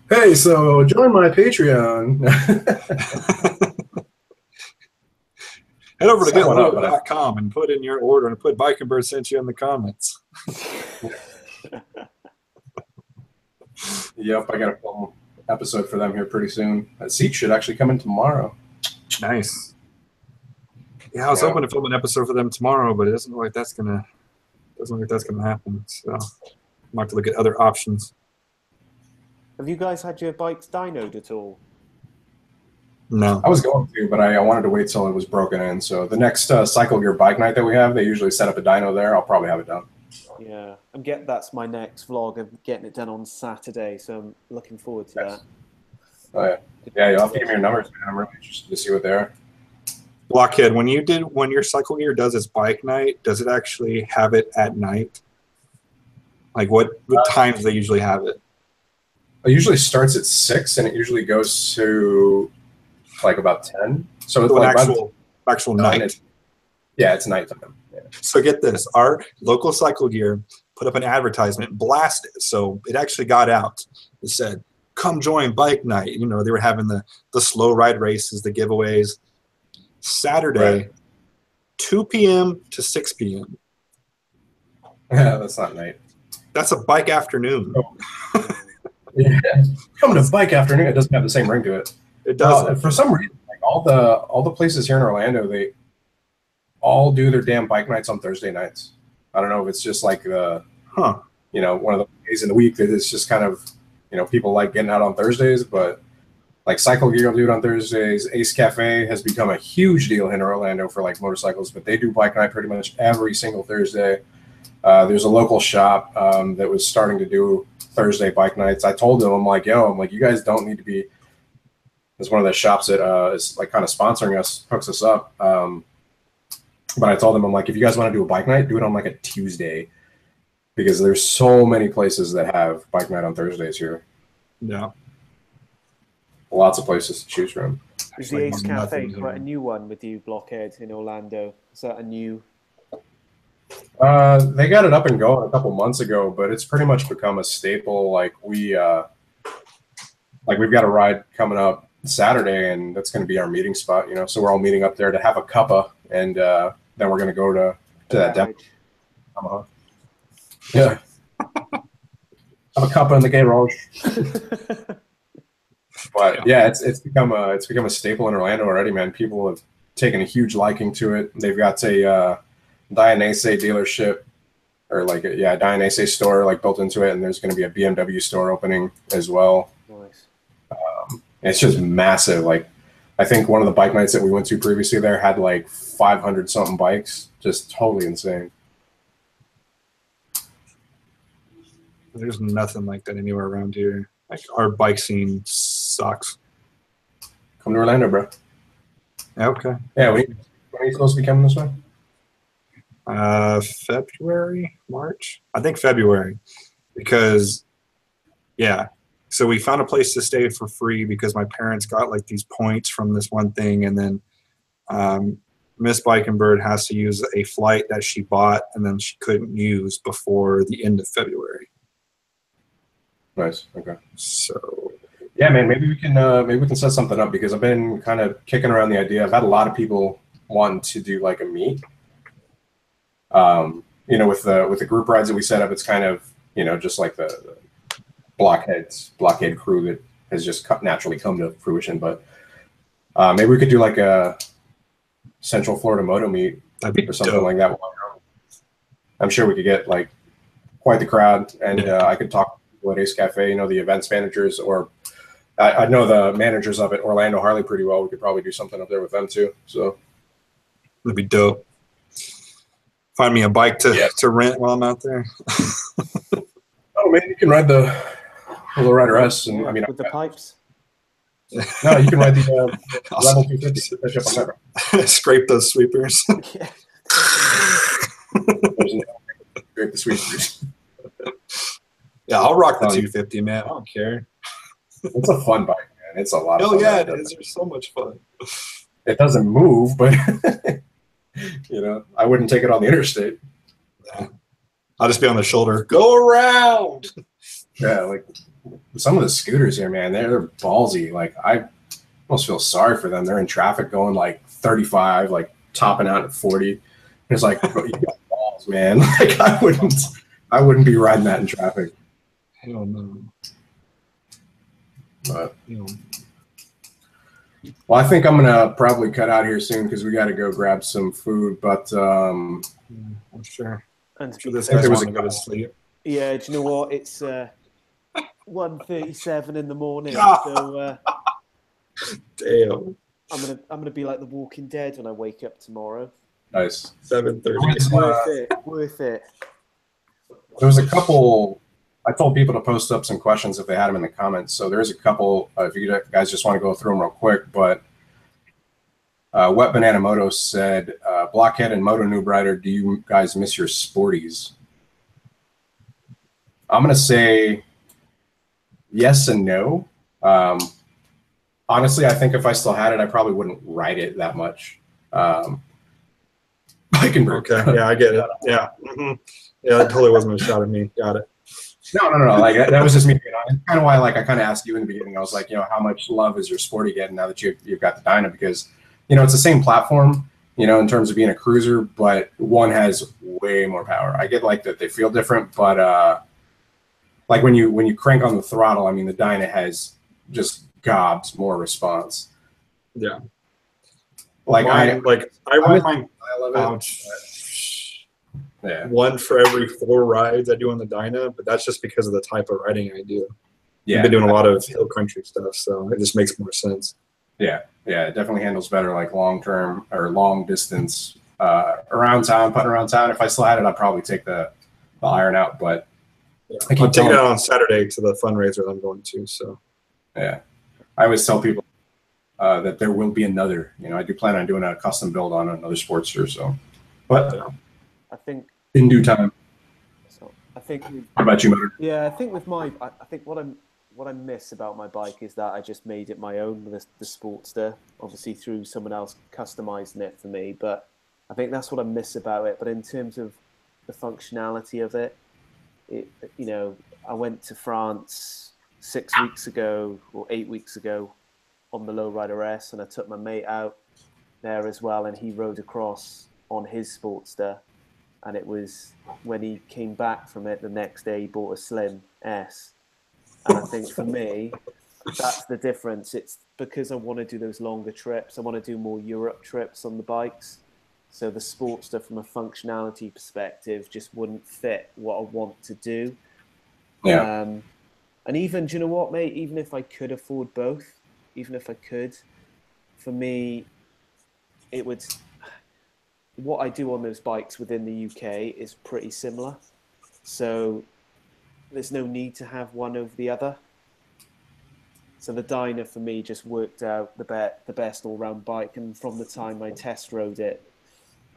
Hey, so join my Patreon. Head over to getlow.com and put in your order and put Bike and Bird sent you in the comments. Yep, I got a full episode for them here pretty soon. That seat should actually come in tomorrow. Nice. Yeah, I was hoping to film an episode for them tomorrow, but it doesn't look like that's gonna happen. So I'm gonna have to look at other options. Have you guys had your bikes dynoed at all? No. I was going to, but I wanted to wait till it was broken in. So the next Cycle Gear bike night that we have, they usually set up a dyno there. I'll probably have it done. Yeah, that's my next vlog. I'm getting it done on Saturday, so I'm looking forward to that. Oh yeah, yeah. You'll have to give me your numbers, man. I'm really interested to see what they are. Blockhead, when your Cycle Gear does its bike night, does it actually have it at night? Like what times they usually have it? It usually starts at 6 and it usually goes to like about 10. So it's like actual night. Yeah, it's nighttime. Yeah. So get this, our local Cycle Gear put up an advertisement, blasted, so it actually got out. It said, "Come join bike night." They were having the slow ride races, the giveaways. Saturday, 2 p.m. to 6 p.m. Yeah, that's not night. That's a bike afternoon. Oh. Yeah, coming to bike afternoon, it doesn't have the same ring to it. It doesn't. For some reason, like all the places here in Orlando, they all do their damn bike nights on Thursday nights. I don't know if it's just like one of the days in the week that it's just kind of people like getting out on Thursdays, but like Cycle Gear will do it on Thursdays. Ace Cafe has become a huge deal in Orlando for like motorcycles, but they do bike night pretty much every single Thursday. There's a local shop that was starting to do Thursday bike nights. I told them, I'm like, you guys don't need to be. It's one of the shops that is like kind of sponsoring us, hooks us up. But I told them, I'm like, if you guys want to do a bike night, do it on like a Tuesday, because there's so many places that have bike night on Thursdays here. Yeah. Lots of places to choose from. Is the Ace Cafe quite a new one with you, Blockhead, in Orlando? Is that a new? They got it up and going a couple months ago, but it's pretty much become a staple. Like we've got a ride coming up Saturday, and that's going to be our meeting spot. You know, so we're all meeting up there to have a cuppa, and then we're going to go to that demo. Yeah, have a cuppa in the garage. But yeah, it's become a staple in Orlando already, man. People have taken a huge liking to it. They've got a Dyna dealership, or like Dyna store like built into it, and there's going to be a BMW store opening as well. Nice. It's just massive. Like, I think one of the bike nights that we went to previously there had like 500 something bikes. Just totally insane. There's nothing like that anywhere around here. Like, our bike scene sucks. Come to Orlando, bro. Okay. Yeah, when are you supposed to be coming this way? February, March? I think February. Because, yeah. So we found a place to stay for free because my parents got like these points from this one thing, and then Miss Bike and Bird has to use a flight that she bought and then she couldn't use before the end of February. Nice. Okay. So yeah, man, maybe we can set something up, because I've been kind of kicking around the idea. I've had a lot of people wanting to do like a meet. You know, with the group rides that we set up, it's kind of, you know, just like the Blockhead crew that has just naturally come to fruition. But maybe we could do like a Central Florida Moto meet or something like that. I'm sure we could get like quite the crowd, and I could talk to people at Ace Cafe, you know, the events managers, or I know the managers up at Orlando Harley pretty well. We could probably do something up there with them too. So that'd be dope. Find me a bike to rent while I'm out there. Oh man, you can ride the Lowrider S, and I mean, with the pipes. No, you can ride the level 250. Scrape those sweepers. Yeah. Scrape the sweepers. Yeah, I'll rock the 250, man. I don't care. It's a fun bike, man. It's a lot of fun. Oh yeah, it is. There's so much fun. It doesn't move, but you know, I wouldn't take it on the interstate. Yeah. I'll just be on the shoulder. Go around. Yeah, like some of the scooters here, man, they're ballsy. Like, I almost feel sorry for them. They're in traffic going like 35, like topping out at 40. It's like, bro, you got balls, man. Like, I wouldn't be riding that in traffic. Hell no. But well, I think I'm gonna probably cut out here soon because we got to go grab some food. But I'm sure. And I'm sure this guy's want to go to sleep. Yeah, do you know what? It's 1:37 in the morning. So damn. I'm gonna be like the Walking Dead when I wake up tomorrow. Nice. 7:30. It's worth it. Worth it. There was a couple. I told people to post up some questions if they had them in the comments. So there's a couple. If you guys just want to go through them real quick, but Wet Banana Moto said, Blockhead and Motonewbrider, do you guys miss your sporties? I'm going to say yes and no. Honestly, I think if I still had it, I probably wouldn't ride it that much. I can. Okay, yeah, I get it. Yeah. Mm-hmm. Yeah, that totally wasn't a shot at me. Got it. No. Like, that was just me being honest. Kind of why, like, I kind of asked you in the beginning. I was like, you know, how much love is your sporty getting now that you've got the Dyna? Because, you know, it's the same platform, you know, in terms of being a cruiser, but one has way more power. I get like that they feel different, but like when you crank on the throttle, I mean, the Dyna has just gobs more response. Yeah. Like I ride mine. I love it. Yeah. One for every 4 rides I do on the Dyna, but that's just because of the type of riding I do. Yeah. I've been doing a lot of hill country stuff, so it just makes more sense. Yeah, it definitely handles better, like long-term or long distance around town, putting around town. If I still had it, I'd probably take the iron out, but yeah. I'll take it out on Saturday to the fundraiser I'm going to. So yeah, I always tell people that there will be another. You know, I do plan on doing a custom build on another Sportster. So, but I think in due time. So I think. How about you, Motor? Yeah, I think with my, I think what I miss about my bike is that I just made it my own, the Sportster, obviously through someone else customizing it for me. But I think that's what I miss about it. But in terms of the functionality of it, you know, I went to France 6 weeks ago or 8 weeks ago on the Lowrider S, and I took my mate out there as well, and he rode across on his Sportster. And it was when he came back from it the next day, he bought a Slim S. And I think for me, that's the difference. It's because I want to do those longer trips. I want to do more Europe trips on the bikes. So the Sportster, from a functionality perspective, just wouldn't fit what I want to do. Yeah. And even, do you know what, mate? Even if I could afford both, even if I could, for me, it would... What I do on those bikes within the UK is pretty similar. So there's no need to have one over the other. So the Dyna for me just worked out the best all-round bike. And from the time I test rode it,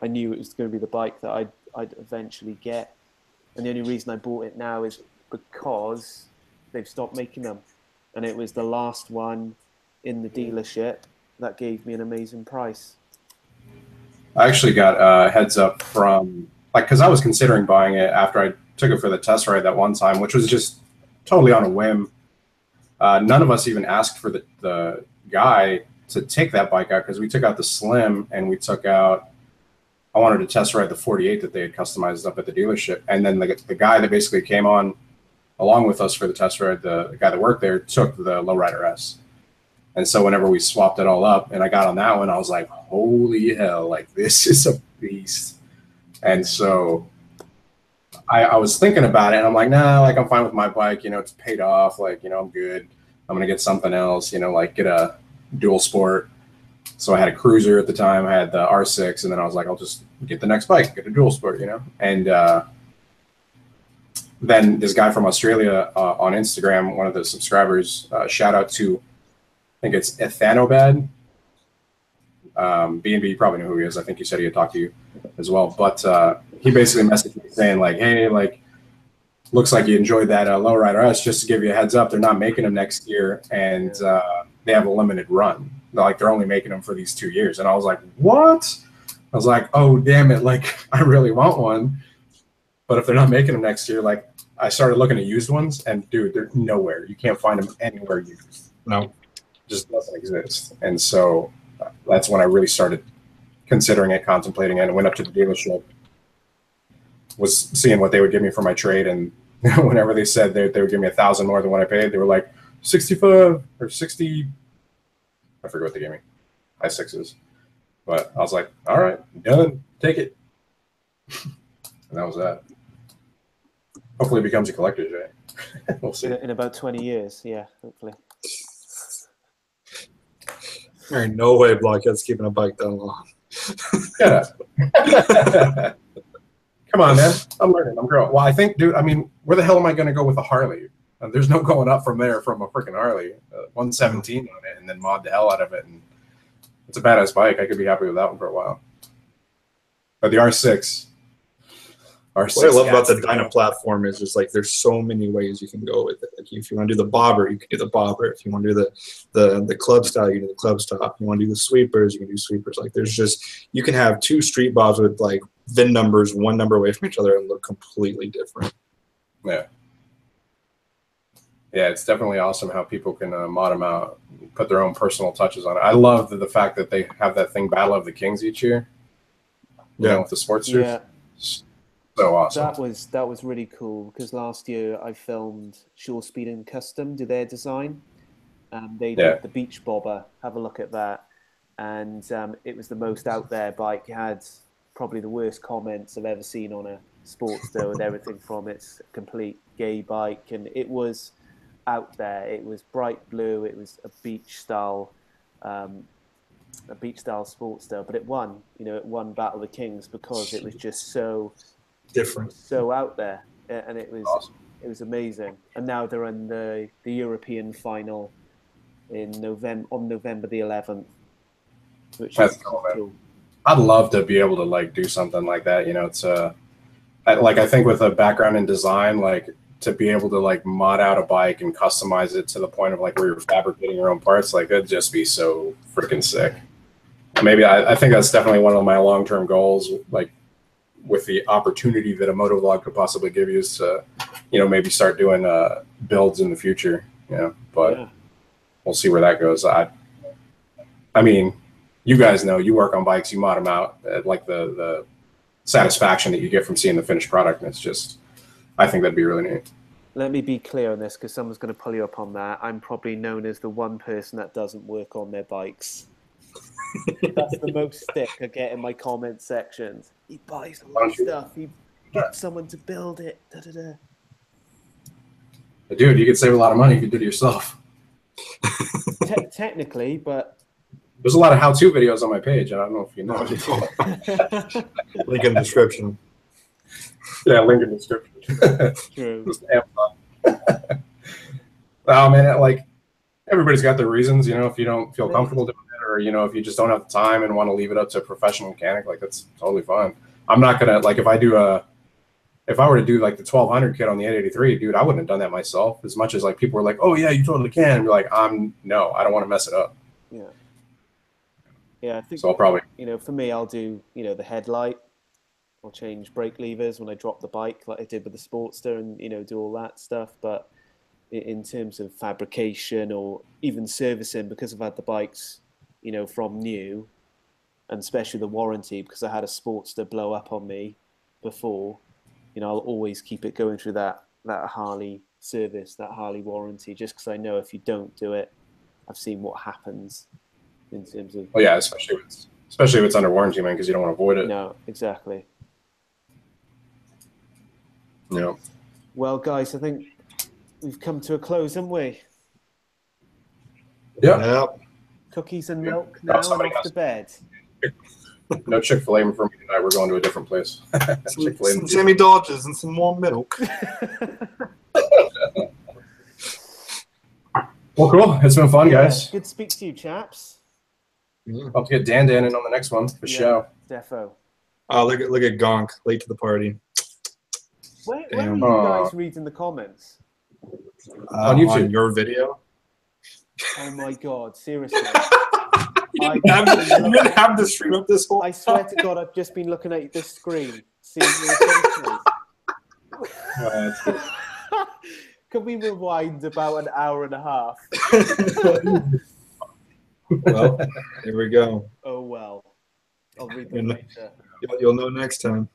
I knew it was going to be the bike that I'd eventually get. And the only reason I bought it now is because they've stopped making them. And it was the last one in the dealership that gave me an amazing price. I actually got a heads up from, like, because I was considering buying it after I took it for the test ride that one time, which was just totally on a whim. None of us even asked for the guy to take that bike out, because we took out the Slim and we took out, I wanted to test ride the 48 that they had customized up at the dealership. And then the guy that basically came on along with us for the test ride, the guy that worked there, took the Lowrider S. And so whenever we swapped it all up and I got on that one, I was like, holy hell, like, this is a beast. And so I was thinking about it, and I'm like, nah, like, I'm fine with my bike. You know, it's paid off. Like, you know, I'm good. I'm going to get something else, you know, like get a dual sport. So I had a cruiser at the time. I had the R6, and then I was like, I'll just get the next bike, get a dual sport, you know. And then this guy from Australia on Instagram, one of the subscribers, shout out to, I think it's Ethanobad. B&B, you probably know who he is. I think he said he had talked to you as well. But he basically messaged me saying, like, hey, like, looks like you enjoyed that Lowrider S. Just to give you a heads up, they're not making them next year, and they have a limited run. Like, they're only making them for these 2 years. And I was like, what? I was like, oh, damn it. Like, I really want one. But if they're not making them next year, like, I started looking at used ones, and, dude, they're nowhere. You can't find them anywhere used. No. Just doesn't exist. And so that's when I really started considering it, contemplating it, and went up to the dealership, was seeing what they would give me for my trade. And whenever they said they would give me $1,000 more than what I paid, they were like 65 or 60. I forget what they gave me. High sixes. But I was like, all right, done. Take it. And that was that. Hopefully it becomes a collector's, right? We'll see. In about 20 years, yeah, hopefully. There ain't no way Blockhead's keeping a bike that long. Yeah. Come on, man. I'm learning. I'm growing. Well, I think, dude, I mean, where the hell am I going to go with a Harley? There's no going up from there from a freaking Harley. 117 on it, and then mod the hell out of it. And it's a badass bike. I could be happy with that one for a while. But the R6. What I love about the Dyna platform is just, like, there's so many ways you can go with it. Like, if you want to do the bobber, you can do the bobber. If you want to do the club style, you can do the club style. If you want to do the sweepers, you can do sweepers. Like, there's just, you can have 2 street bobs with, like, VIN numbers 1 number away from each other and look completely different. Yeah. Yeah, it's definitely awesome how people can mod them out, put their own personal touches on it. I love the fact that they have that thing, Battle of the Kings, each year. You know, with the Sportsters. Yeah. So awesome. That was really cool, because last year I filmed Shore Speed and Custom do their design. They did the beach bobber. Have a look at that. And it was the most out there bike. It had probably the worst comments I've ever seen on a Sportster, with everything from its complete gay bike. And it was out there. It was bright blue. It was a beach style Sportster, but it won. You know, it won Battle of the Kings because it was just so different, so out there, and it was awesome. It was amazing. And now they're in the European final in November the 11th, which That's is cool. I'd love to be able to, like, do something like that. You know, it's I think with a background in design, like, to be able to, like, mod out a bike and customize it to the point of, like, where you're fabricating your own parts, like, it'd just be so freaking sick. Maybe I think that's definitely one of my long-term goals, like, with the opportunity that a motovlog could possibly give you, is to, you know, maybe start doing builds in the future, you know, but we'll see where that goes. I mean, you guys know, you work on bikes, you mod them out, like the satisfaction that you get from seeing the finished product. And it's just, I think that'd be really neat. Let me be clear on this, because someone's going to pull you up on that. I'm probably known as the one person that doesn't work on their bikes. That's the most stick I get in my comment sections. He buys all this stuff. He gets someone to build it. Da, da, da. Dude, you could save a lot of money if you did it yourself. Technically, but there's a lot of how-to videos on my page. I don't know if you know. Link in the description. Yeah, link in the description. True. Oh man, like everybody's got their reasons. You know, if you don't feel comfortable doing it, or you know, if you just don't have the time and want to leave it up to a professional mechanic, like that's totally fine. I'm not gonna like if I were to do like the 1200 kit on the 883, dude, I wouldn't have done that myself. As much as like people were like, "Oh yeah, you totally can," and be like, no, I don't want to mess it up. Yeah. Yeah, I think so. I'll probably, you know, for me, I'll do the headlight. I'll change brake levers when I drop the bike, like I did with the Sportster, and do all that stuff. But in terms of fabrication or even servicing, because I've had the bikes, from new, and especially the warranty, because I had a Sportster blow up on me before. I'll always keep it going through that Harley service, that Harley warranty, just because I know if you don't do it, I've seen what happens in terms of. Oh yeah, especially if it's under warranty, man, because you don't want to avoid it. No, exactly. Yeah. Well, guys, I think we've come to a close, haven't we? Yeah. Cookies and milk now, and off to bed. No Chick-fil-A for me tonight. We're going to a different place. Some Jimmy Dodgers and some more milk. Well, cool. It's been fun, guys. Good to speak to you, chaps. Hope to get Dan in on the next one for show. Defo. Oh, look at Gonk, late to the party. Where are you guys reading the comments? On YouTube. On your video. Oh my God! Seriously. You didn't have the stream up this whole I swear to God, I've just been looking at this screen, seeing your faces. Can we rewind about an hour and a half? Well, here we go. Oh well. I'll read them later. You'll know next time.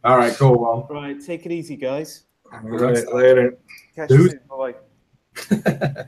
All right, cool. Well, right, take it easy, guys. All right, later. Catch you soon. Bye.